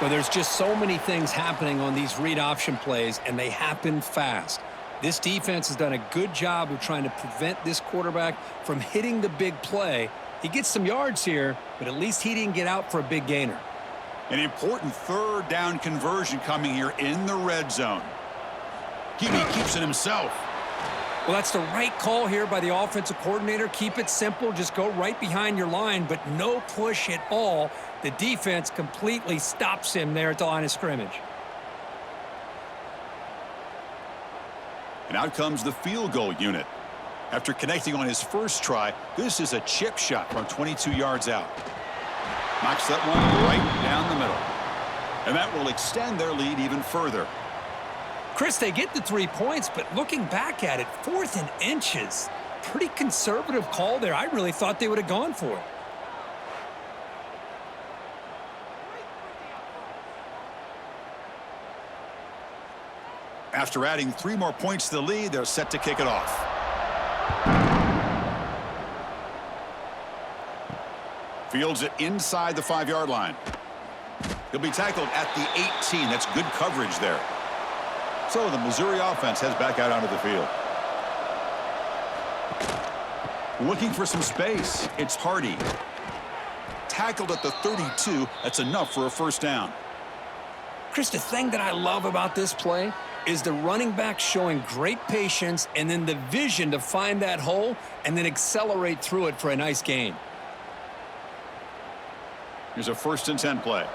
Speaker 2: Well, there's just so many things happening on these read option plays, and they happen fast. This defense has done a good job of trying to prevent this quarterback from hitting the big play. He gets some yards here, but at least he didn't get out for a big gainer.
Speaker 1: An important 3rd down conversion coming here in the red zone. He keeps it himself.
Speaker 3: Well, that's the right call here by the offensive coordinator. Keep it simple. Just go right behind your line, but no push at all. The defense completely stops him there at the line of scrimmage.
Speaker 1: And out comes the field goal unit. After connecting on his first try, this is a chip shot from 22 yards out. Knocks that one right down the middle. And that will extend their lead even further.
Speaker 3: Chris, they get the 3 points, but looking back at it, 4th and inches. Pretty conservative call there. I really thought they would have gone for it.
Speaker 1: After adding 3 more points to the lead, they're set to kick it off. Fields it inside the 5-yard line. He'll be tackled at the 18. That's good coverage there. So the Missouri offense heads back out onto the field. Looking for some space. It's Hardy. Tackled at the 32. That's enough for a 1st down.
Speaker 2: Chris, the thing that I love about this play is the running back showing great patience and then the vision to find that hole and then accelerate through it for a nice gain.
Speaker 1: Here's a 1st and 10 play.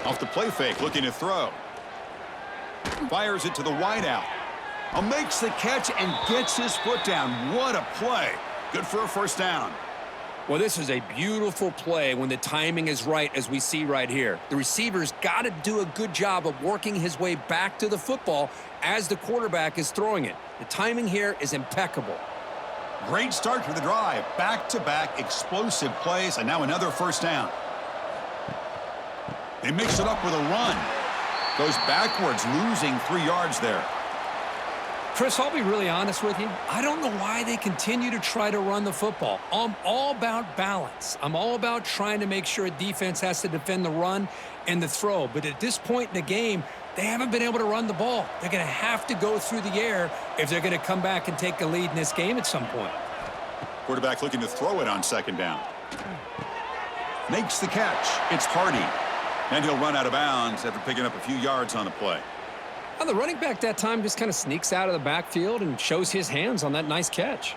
Speaker 1: Off the play fake, looking to throw. Fires it to the wideout. Makes the catch and gets his foot down. What a play. Good for a 1st down.
Speaker 2: Well, this is a beautiful play when the timing is right, as we see right here. The receiver's got to do a good job of working his way back to the football as the quarterback is throwing it. The timing here is impeccable.
Speaker 1: Great start for the drive. Back-to-back explosive plays, and now another 1st down. They mix it up with a run. Goes backwards, losing 3 yards there.
Speaker 3: Chris, I'll be really honest with you. I don't know why they continue to try to run the football. I'm all about balance. I'm all about trying to make sure a defense has to defend the run and the throw. But at this point in the game, they haven't been able to run the ball. They're going to have to go through the air if they're going to come back and take a lead in this game at some point.
Speaker 1: Quarterback looking to throw it on second down. Makes the catch. It's Hardy. And he'll run out of bounds after picking up a few yards on the play.
Speaker 3: Well, the running back that time just kind of sneaks out of the backfield and shows his hands on that nice catch.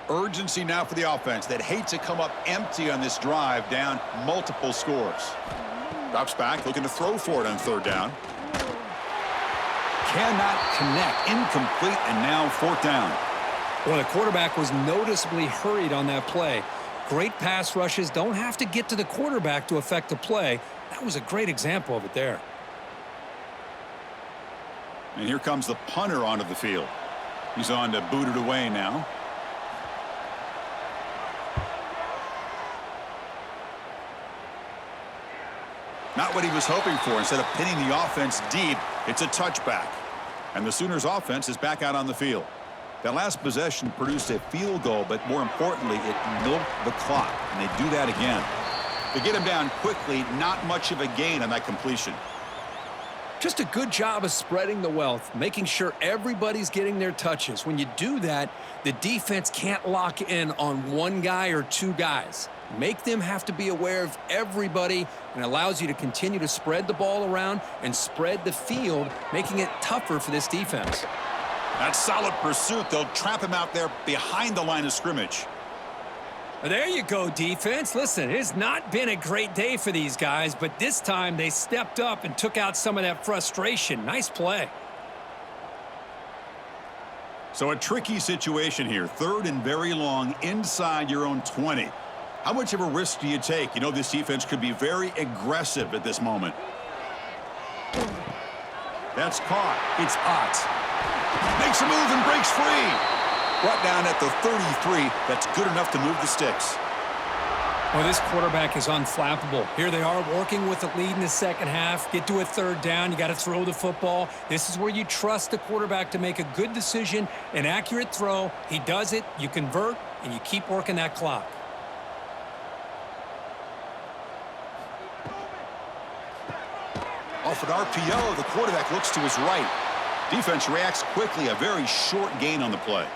Speaker 1: Urgency now for the offense that hate to come up empty on this drive, down multiple scores. Drops back, looking to throw for it on third down. Cannot connect, incomplete, and now fourth down.
Speaker 3: Well, the quarterback was noticeably hurried on that play. Great pass rushes don't have to get to the quarterback to affect the play. That was a great example of it there.
Speaker 1: And here comes the punter onto the field. He's on to boot it away now. Not what he was hoping for. Instead of pinning the offense deep, it's a touchback. And the Sooners offense is back out on the field. That last possession produced a field goal, but more importantly, it milked the clock. And they do that again. They get him down quickly, not much of a gain on that completion.
Speaker 3: Just a good job of spreading the wealth, making sure everybody's getting their touches. When you do that, the defense can't lock in on one guy or two guys. Make them have to be aware of everybody, and allows you to continue to spread the ball around and spread the field, making it tougher for this defense.
Speaker 1: That's solid pursuit. They'll trap him out there behind the line of scrimmage.
Speaker 3: There you go, defense. Listen, it's not been a great day for these guys, but this time they stepped up and took out some of that frustration. Nice play.
Speaker 1: So a tricky situation here. Third and very long inside your own 20. How much of a risk do you take? You know this defense could be very aggressive at this moment. That's caught. It's Ott. Makes a move and breaks free. Brought down at the 33. That's good enough to move the sticks.
Speaker 3: Well, this quarterback is unflappable. Here they are working with the lead in the second half. Get to a third down. You got to throw the football. This is where you trust the quarterback to make a good decision, an accurate throw. He does it. You convert, and you keep working that clock.
Speaker 1: Off an RPO, the quarterback looks to his right. Defense reacts quickly, a very short gain on the play.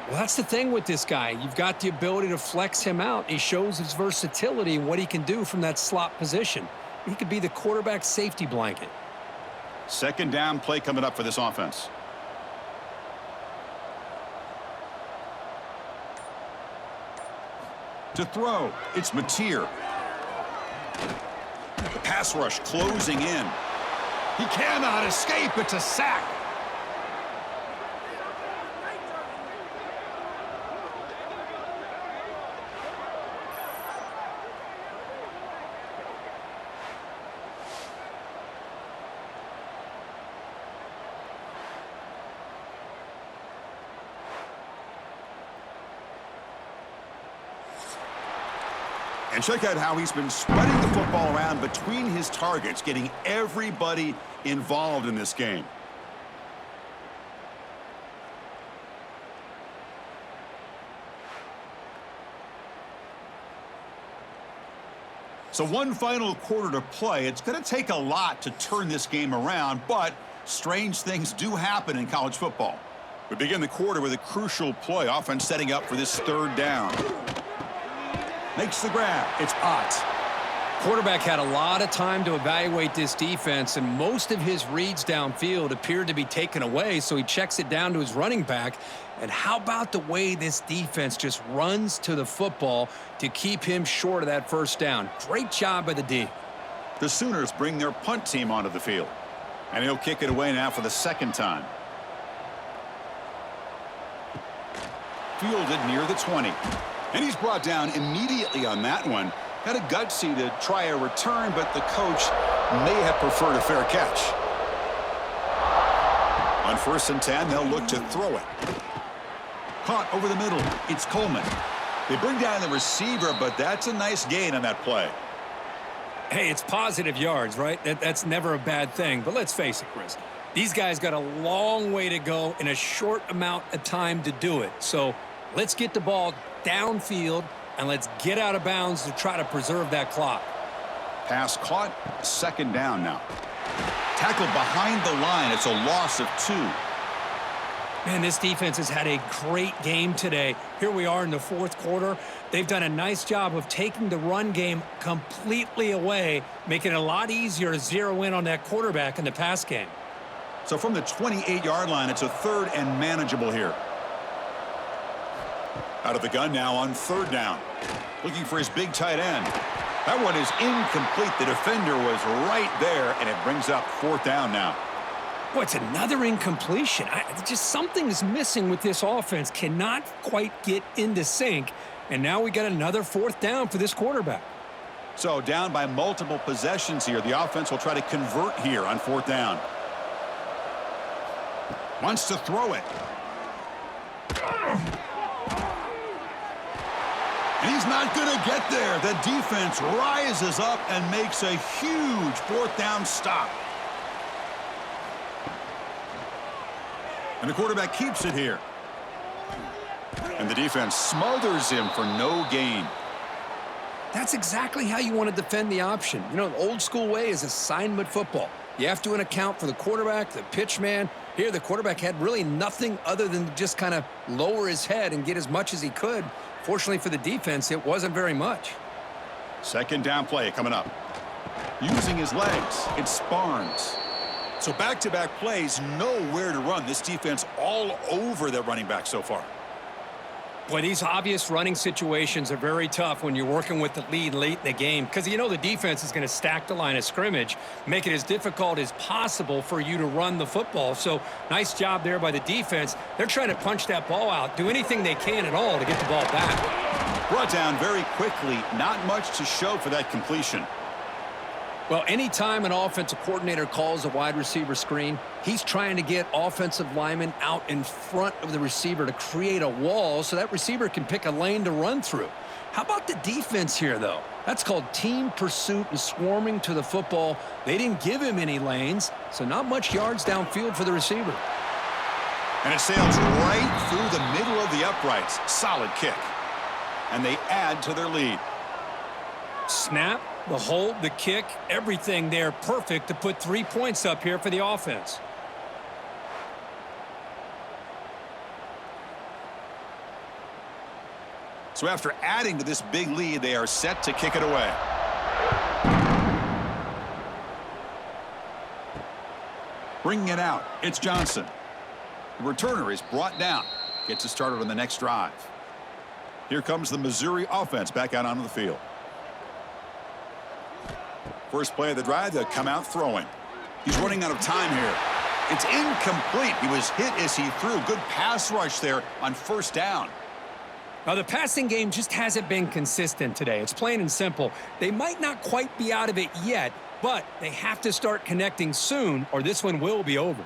Speaker 3: Well, that's the thing with this guy. You've got the ability to flex him out. He shows his versatility and what he can do from that slot position. He could be the quarterback safety blanket.
Speaker 1: Second down play coming up for this offense. To throw, it's Mateer. The pass rush closing in. He cannot escape. It's a sack. And check out how he's been spreading the football around between his targets, getting everybody involved in this game. So one final quarter to play. It's going to take a lot to turn this game around, but strange things do happen in college football. We begin the quarter with a crucial play, offense setting up for this third down. Makes the grab. It's Ott.
Speaker 3: Quarterback had a lot of time to evaluate this defense, and most of his reads downfield appeared to be taken away, so he checks it down to his running back. And how about the way this defense just runs to the football to keep him short of that first down? Great job by the D.
Speaker 1: The Sooners bring their punt team onto the field. And he'll kick it away now for the second time. Fielded near the 20. And he's brought down immediately on that one. Had a gutsy to try a return, but the coach may have preferred a fair catch. On 1st and 10, they'll look to throw it. Caught over the middle. It's Coleman. They bring down the receiver, but that's a nice gain on that play.
Speaker 3: Hey, it's positive yards, right? That's never a bad thing. But let's face it, Chris. These guys got a long way to go in a short amount of time to do it. So let's get the ball downfield, and let's get out of bounds to try to preserve that clock.
Speaker 1: Pass caught, second down now. Tackled behind the line. It's a loss of 2.
Speaker 3: Man, this defense has had a great game today. Here we are in the fourth quarter. They've done a nice job of taking the run game completely away, making it a lot easier to zero in on that quarterback in the pass game.
Speaker 1: So from the 28-yard line, it's a third and manageable here. Out of the gun now on third down. Looking for his big tight end. That one is incomplete. The defender was right there, and it brings up fourth down now.
Speaker 3: Boy, it's another incompletion. Just something is missing with this offense. Cannot quite get into sync. And now we got another fourth down for this quarterback.
Speaker 1: So down by multiple possessions here. The offense will try to convert here on fourth down. Wants to throw it. And he's not going to get there. The defense rises up and makes a huge fourth down stop. And the quarterback keeps it here. And the defense smothers him for no gain.
Speaker 2: That's exactly how you want to defend the option. You know, the old school way is assignment football. You have to account for the quarterback, the pitch man. Here, the quarterback had really nothing other than just kind of lower his head and get as much as he could. Fortunately for the defense, it wasn't very much.
Speaker 1: Second down play coming up. Using his legs, it's Barnes. So back-to-back plays, nowhere to run. This defense all over the running back so far.
Speaker 3: Boy, these obvious running situations are very tough when you're working with the lead late in the game because you know the defense is going to stack the line of scrimmage, make it as difficult as possible for you to run the football. So nice job there by the defense. They're trying to punch that ball out, do anything they can at all to get the ball back.
Speaker 1: Brought down very quickly. Not much to show for that completion.
Speaker 2: Well, anytime an offensive coordinator calls a wide receiver screen, he's trying to get offensive linemen out in front of the receiver to create a wall so that receiver can pick a lane to run through. How about the defense here, though? That's called team pursuit and swarming to the football. They didn't give him any lanes, so not much yards downfield for the receiver.
Speaker 1: And it sails right through the middle of the uprights. Solid kick. And they add to their lead.
Speaker 3: Snap, the hold, the kick, everything there perfect to put 3 points up here for the offense.
Speaker 1: So after adding to this big lead, they are set to kick it away. Bringing it out, it's Johnson. The returner is brought down. Gets it started on the next drive. Here comes the Missouri offense back out onto the field. First play of the drive, they'll come out throwing. He's running out of time here. It's incomplete. He was hit as he threw. Good pass rush there on first down.
Speaker 3: Now, the passing game just hasn't been consistent today. It's plain and simple. They might not quite be out of it yet, but they have to start connecting soon or this one will be over.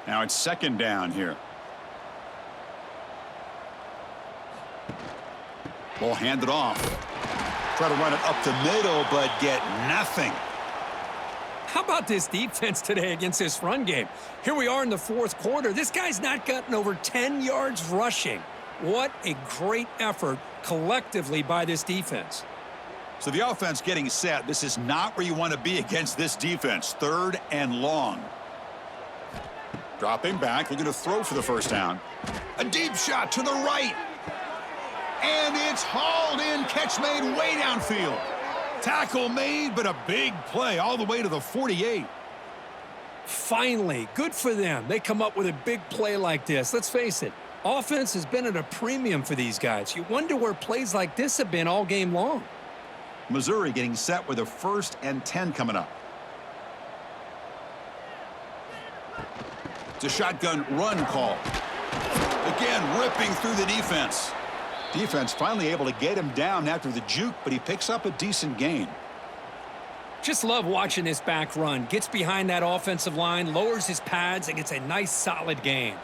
Speaker 1: Now it's second down here. Ball handed off. Try to run it up the middle, but get nothing.
Speaker 3: How about this defense today against this run game? Here we are in the fourth quarter. This guy's not gotten over 10 yards rushing. What a great effort collectively by this defense.
Speaker 1: So the offense getting set. This is not where you want to be against this defense. Third and long. Dropping back, looking to throw for the first down. A deep shot to the right. And it's hauled in. Catch made way downfield. Tackle made, but a big play all the way to the 48.
Speaker 3: Finally, good for them. They come up with a big play like this. Let's face it, offense has been at a premium for these guys. You wonder where plays like this have been all game long.
Speaker 1: Missouri getting set with a 1st and 10 coming up. It's a shotgun run call. Again, ripping through the defense. Defense finally able to get him down after the juke, but he picks up a decent gain.
Speaker 3: Just love watching this back run. Gets behind that offensive line, lowers his pads, and gets a nice solid gain.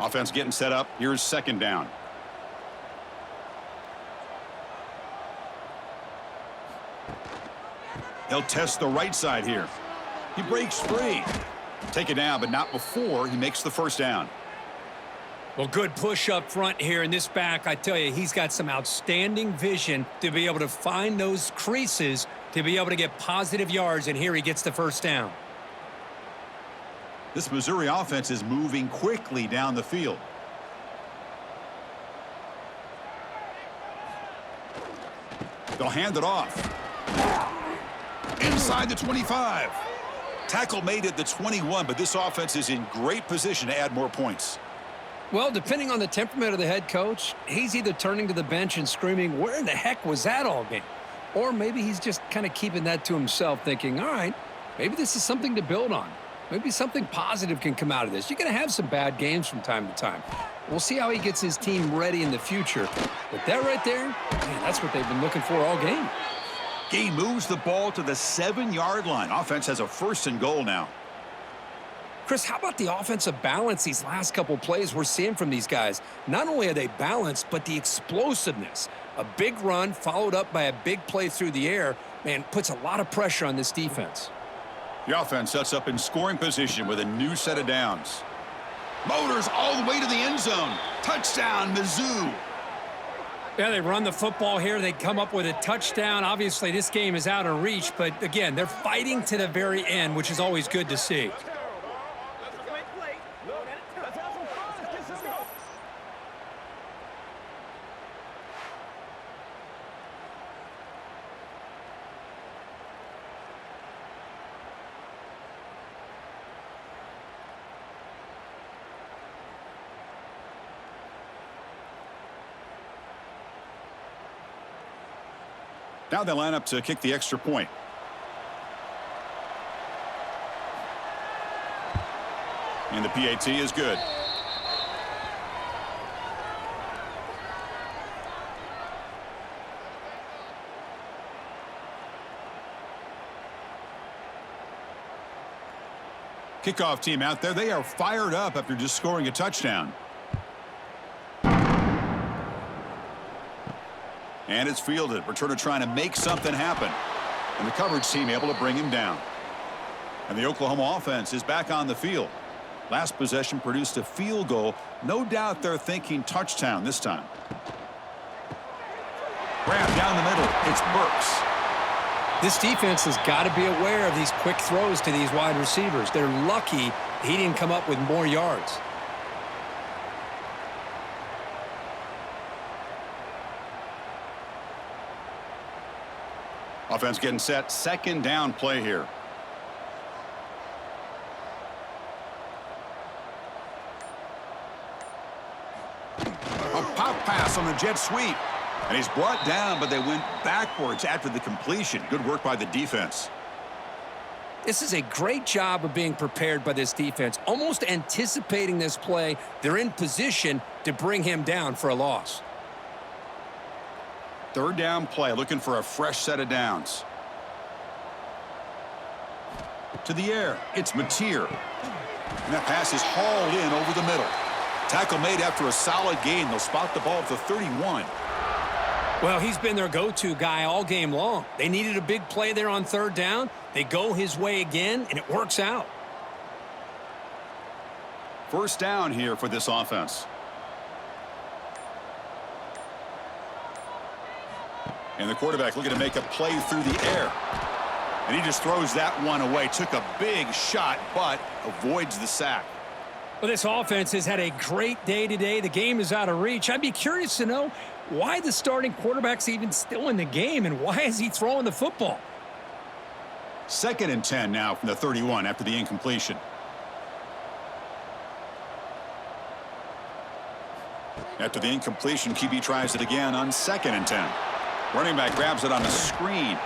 Speaker 1: Offense getting set up. Here's second down. He'll test the right side here. He breaks free. Take it down, but not before he makes the first down.
Speaker 3: Well, good push up front here in this back. I tell you, he's got some outstanding vision to be able to find those creases to be able to get positive yards, and here he gets the first down.
Speaker 1: This Missouri offense is moving quickly down the field. They'll hand it off. Inside the 25. Tackle made at the 21, but this offense is in great position to add more points.
Speaker 2: Well, depending on the temperament of the head coach, he's either turning to the bench and screaming, where in the heck was that all game? Or maybe he's just kind of keeping that to himself, thinking, all right, maybe this is something to build on. Maybe something positive can come out of this. You're going to have some bad games from time to time. We'll see how he gets his team ready in the future. But that right there, man, that's what they've been looking for all game.
Speaker 1: He moves the ball to the 7-yard line. Offense has a 1st and goal now.
Speaker 2: Chris, how about the offensive balance these last couple plays we're seeing from these guys? Not only are they balanced, but the explosiveness. A big run followed up by a big play through the air, man, puts a lot of pressure on this defense.
Speaker 1: The offense sets up in scoring position with a new set of downs. Motors all the way to the end zone. Touchdown, Mizzou.
Speaker 3: Yeah, they run the football here. They come up with a touchdown. Obviously, this game is out of reach, but again, they're fighting to the very end, which is always good to see.
Speaker 1: Now they line up to kick the extra point. And the PAT is good. Kickoff team out there. They are fired up after just scoring a touchdown. And it's fielded. Returner trying to make something happen. And the coverage team able to bring him down. And the Oklahoma offense is back on the field. Last possession produced a field goal. No doubt they're thinking touchdown this time. Grab down the middle. It's Burks.
Speaker 2: This defense has got to be aware of these quick throws to these wide receivers. They're lucky he didn't come up with more yards.
Speaker 1: Offense getting set. 2nd down play here. A pop pass on the jet sweep. And he's brought down, but they went backwards after the completion. Good work by the defense.
Speaker 2: This is a great job of being prepared by this defense. Almost anticipating this play, they're in position to bring him down for a loss.
Speaker 1: 3rd down play, looking for a fresh set of downs. To the air, it's Mateer. And that pass is hauled in over the middle. Tackle made after a solid gain. They'll spot the ball at the 31.
Speaker 3: Well, he's been their go-to guy all game long. They needed a big play there on 3rd down. They go his way again, and it works out.
Speaker 1: 1st down here for this offense. And the quarterback looking to make a play through the air. And he just throws that one away. Took a big shot, but avoids the sack.
Speaker 3: Well, this offense has had a great day today. The game is out of reach. I'd be curious to know why the starting quarterback's even still in the game, and why is he throwing the football?
Speaker 1: 2nd and 10 now from the 31 after the incompletion. After the incompletion, QB tries it again on 2nd and 10. Running back grabs it on the screen.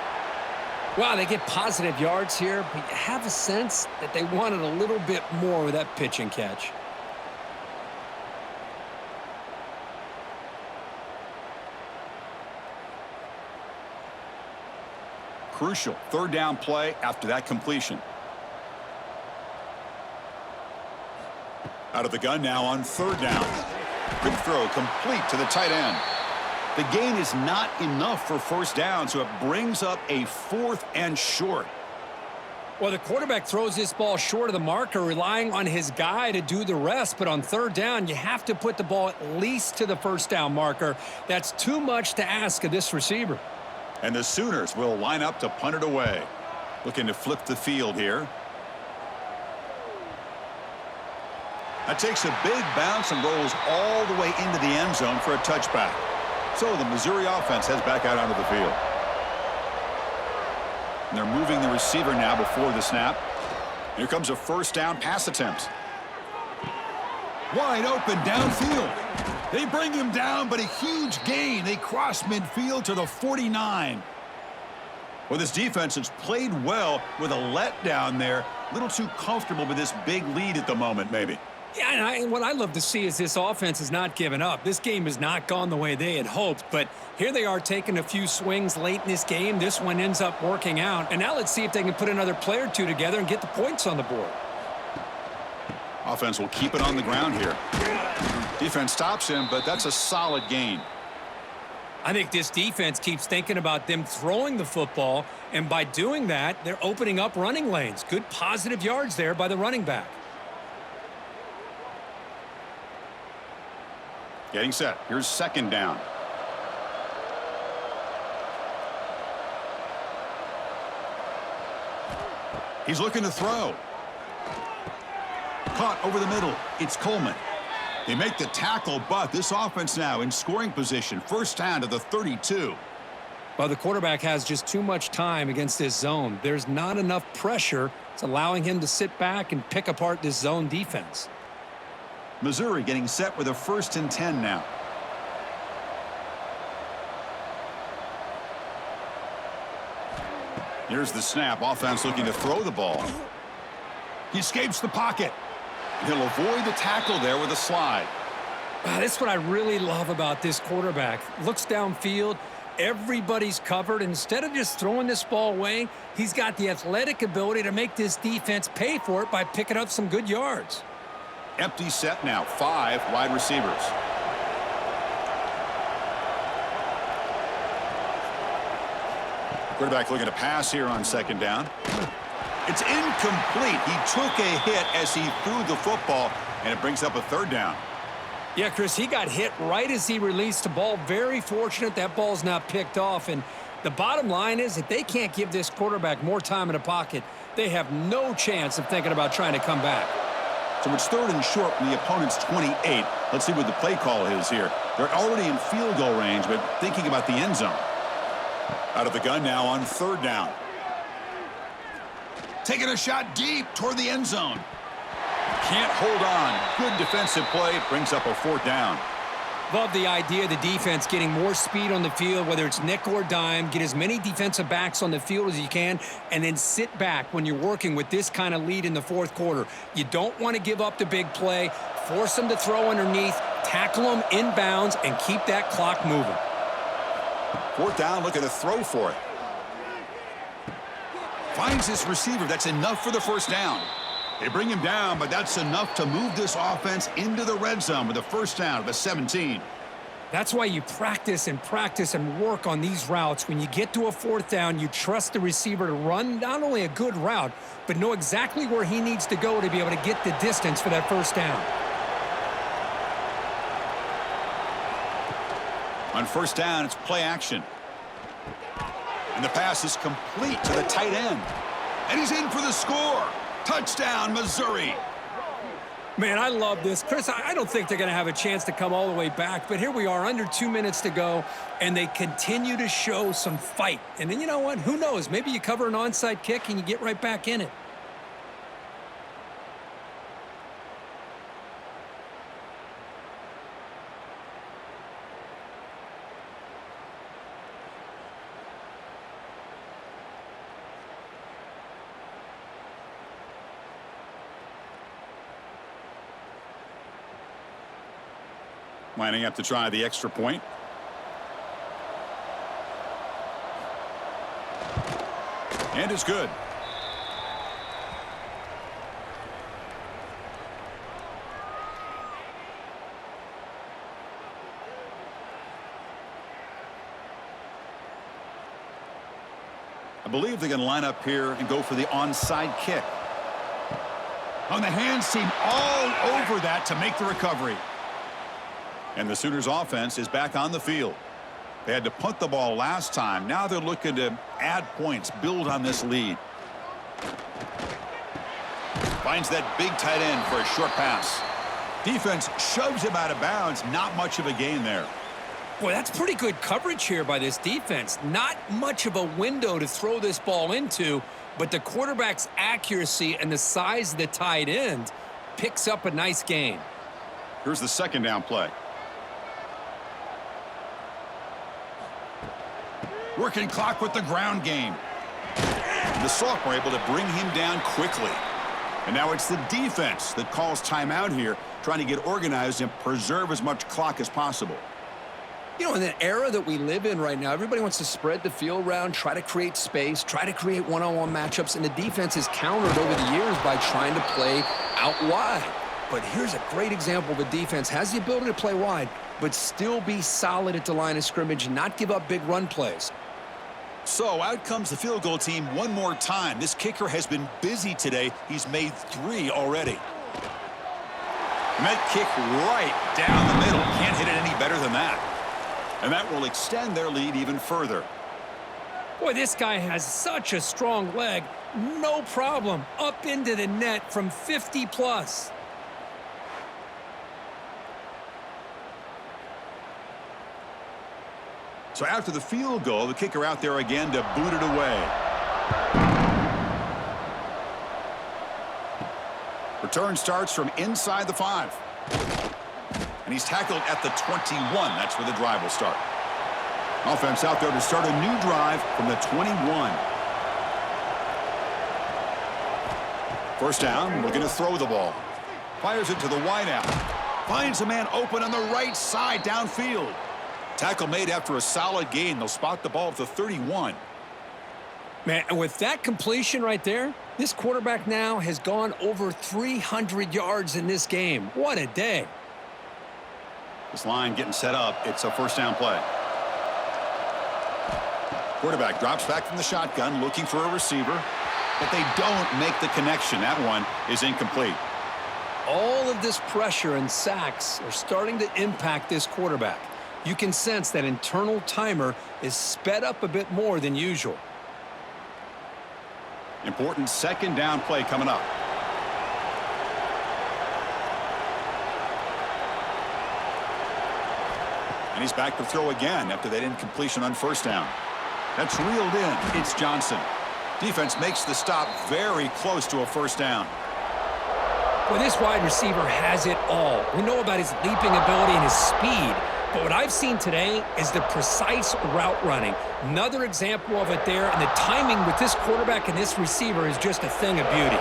Speaker 2: Wow, they get positive yards here, but you have a sense that they wanted a little bit more with that pitch and catch.
Speaker 1: Crucial 3rd down play after that completion. Out of the gun now on third down. Good throw, complete to the tight end. The gain is not enough for first down, so it brings up a 4th and short.
Speaker 3: Well, the quarterback throws this ball short of the marker, relying on his guy to do the rest. But on third down, you have to put the ball at least to the first down marker. That's too much to ask of this receiver.
Speaker 1: And the Sooners will line up to punt it away. Looking to flip the field here. That takes a big bounce and rolls all the way into the end zone for a touchback. So the Missouri offense heads back out onto the field. And they're moving the receiver now before the snap. Here comes a first down pass attempt. Wide open downfield. They bring him down, but a huge gain. They cross midfield to the 49. Well, this defense has played well with a letdown there. A little too comfortable with this big lead at the moment, maybe.
Speaker 3: Yeah, and what I love to see is this offense has not given up. This game has not gone the way they had hoped, but here they are taking a few swings late in this game. This one ends up working out, and now let's see if they can put another play or two together and get the points on the board.
Speaker 1: Offense will keep it on the ground here. Defense stops him, but that's a solid gain.
Speaker 3: I think this defense keeps thinking about them throwing the football, and by doing that, they're opening up running lanes. Good positive yards there by the running back.
Speaker 1: Getting set. Here's second down. He's looking to throw. Caught over the middle. It's Coleman. They make the tackle, but this offense now in scoring position. First down to the 32.
Speaker 3: Well, the quarterback has just too much time against this zone. There's not enough pressure. It's allowing him to sit back and pick apart this zone defense.
Speaker 1: Missouri getting set with a 1st and 10 now. Here's the snap. Offense looking to throw the ball. He escapes the pocket. He'll avoid the tackle there with a slide.
Speaker 3: Wow, that's what I really love about this quarterback. Looks downfield. Everybody's covered. Instead of just throwing this ball away, he's got the athletic ability to make this defense pay for it by picking up some good yards.
Speaker 1: Empty set now. 5 wide receivers. Quarterback looking to pass here on second down. It's incomplete. He took a hit as he threw the football, and it brings up a third down.
Speaker 3: Yeah, Chris, he got hit right as he released the ball. Very fortunate that ball's not picked off. And the bottom line is that they can't give this quarterback more time in the pocket. They have no chance of thinking about trying to come back.
Speaker 1: So it's 3rd and short from the opponent's 28. Let's see what the play call is here. They're already in field goal range, but thinking about the end zone. Out of the gun now on third down. Taking a shot deep toward the end zone. Can't hold on. Good defensive play. Brings up a 4th down.
Speaker 3: Love the idea of the defense getting more speed on the field, whether it's nickel or dime. Get as many defensive backs on the field as you can, and then sit back when you're working with this kind of lead in the 4th quarter. You don't want to give up the big play. Force them to throw underneath, tackle them inbounds, and keep that clock moving.
Speaker 1: 4th down, looking to throw for it. Finds this receiver. That's enough for the first down. They bring him down, but that's enough to move this offense into the red zone with a first down of the 17.
Speaker 3: That's why you practice and work on these routes. When you get to a 4th down, you trust the receiver to run not only a good route, but know exactly where he needs to go to be able to get the distance for that first down.
Speaker 1: On first down, it's play action. And the pass is complete to the tight end. And he's in for the score. Touchdown, Missouri.
Speaker 3: Man, I love this. Chris, I don't think they're going to have a chance to come all the way back, but here we are, under 2 minutes to go, and they continue to show some fight. And then you know what? Who knows? Maybe you cover an onside kick and you get right back in it.
Speaker 1: Lining up to try the extra point. And it's good. I believe they're going to line up here and go for the onside kick. On the hands team all over that to make the recovery. And the Sooners offense is back on the field. They had to punt the ball last time. Now they're looking to add points, build on this lead. Finds that big tight end for a short pass. Defense shoves him out of bounds. Not much of a gain there.
Speaker 3: Boy, that's pretty good coverage here by this defense. Not much of a window to throw this ball into, but the quarterback's accuracy and the size of the tight end picks up a nice gain.
Speaker 1: Here's the second down play. Working clock with the ground game. The sophomore able to bring him down quickly. And now it's the defense that calls timeout here, trying to get organized and preserve as much clock as possible.
Speaker 2: You know, in the era that we live in right now, everybody wants to spread the field around, try to create space, try to create one-on-one matchups, and the defense is countered over the years by trying to play out wide. But here's a great example of a defense has the ability to play wide, but still be solid at the line of scrimmage and not give up big run plays.
Speaker 1: So out comes the field goal team one more time. This kicker has been busy today. He's made 3 already. And that kick right down the middle. Can't hit it any better than that. And that will extend their lead even further.
Speaker 3: Boy, this guy has such a strong leg. No problem. Up into the net from 50 plus.
Speaker 1: So after the field goal, the kicker out there again to boot it away. Return starts from inside the 5. And he's tackled at the 21. That's where the drive will start. Offense out there to start a new drive from the 21. First down, looking to throw the ball. Fires it to the wideout. Finds a man open on the right side downfield. Tackle made after a solid gain. They'll spot the ball at the 31.
Speaker 3: Man, and with that completion right there, this quarterback now has gone over 300 yards in this game. What a day.
Speaker 1: This line getting set up. It's a first down play. Quarterback drops back from the shotgun looking for a receiver, but they don't make the connection. That one is incomplete.
Speaker 2: All of this pressure and sacks are starting to impact this quarterback. You can sense that internal timer is sped up a bit more than usual.
Speaker 1: Important second down play coming up. And he's back to throw again after that incompletion on first down. That's reeled in. It's Johnson. Defense makes the stop very close to a first down.
Speaker 3: Well, this wide receiver has it all. We know about his leaping ability and his speed. But what I've seen today is the precise route running. Another example of it there, and the timing with this quarterback and this receiver is just a thing of beauty.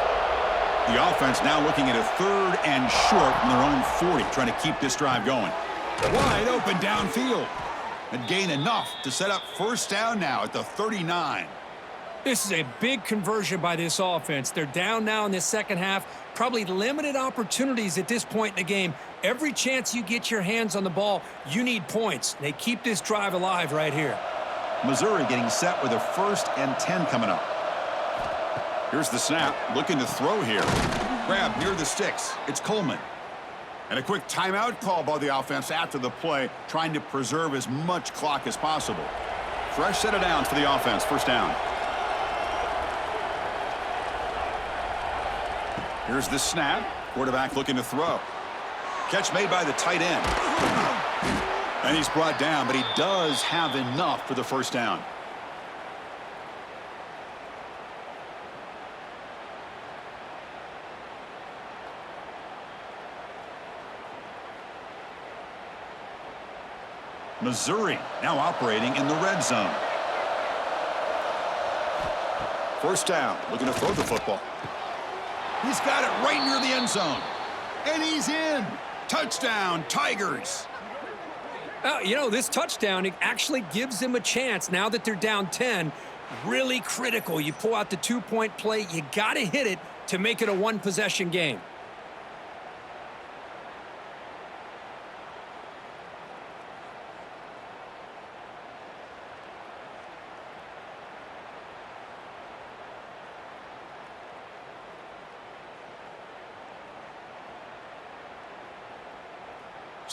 Speaker 1: The offense now looking at a 3rd and short from their own 40, trying to keep this drive going. Wide open downfield. And gain enough to set up first down now at the 39.
Speaker 3: This is a big conversion by this offense. They're down now in the second half. Probably limited opportunities at this point in the game. Every chance you get your hands on the ball, you need points. They keep this drive alive right here.
Speaker 1: Missouri getting set with a 1st and 10 coming up. Here's the snap, looking to throw here. Grab near the sticks. It's Coleman. And a quick timeout call by the offense after the play, trying to preserve as much clock as possible. Fresh set of downs for the offense, first down. Here's the snap. Quarterback looking to throw. Catch made by the tight end. And he's brought down, but he does have enough for the first down. Missouri now operating in the red zone. First down, looking to throw the football. He's got it right near the end zone. And he's in. Touchdown, Tigers.
Speaker 3: You know, this touchdown, it actually gives them a chance now that they're down 10. Really critical. You pull out the 2-point play. You got to hit it to make it a one-possession game.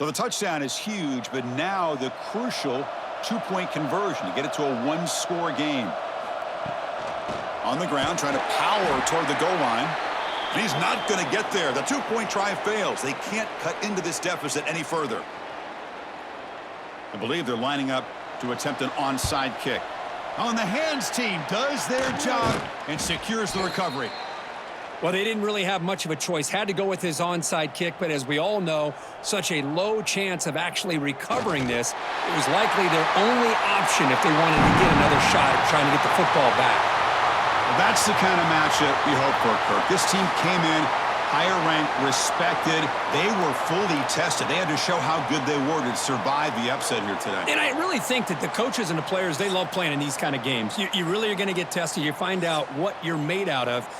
Speaker 1: So the touchdown is huge, but now the crucial two-point conversion to get it to a one-score game. On the ground, trying to power toward the goal line. And he's not going to get there. The two-point try fails. They can't cut into this deficit any further. I believe they're lining up to attempt an onside kick. On the hands team does their job and secures the recovery.
Speaker 3: Well, they didn't really have much of a choice. Had to go with his onside kick, but as we all know, such a low chance of actually recovering this. It was likely their only option if they wanted to get another shot at trying to get the football back.
Speaker 1: Well, that's the kind of matchup we hope for, Kirk. This team came in higher ranked, respected. They were fully tested. They had to show how good they were to survive the upset here today.
Speaker 3: And I really think that the coaches and the players, they love playing in these kind of games. You really are going to get tested. You find out what you're made out of.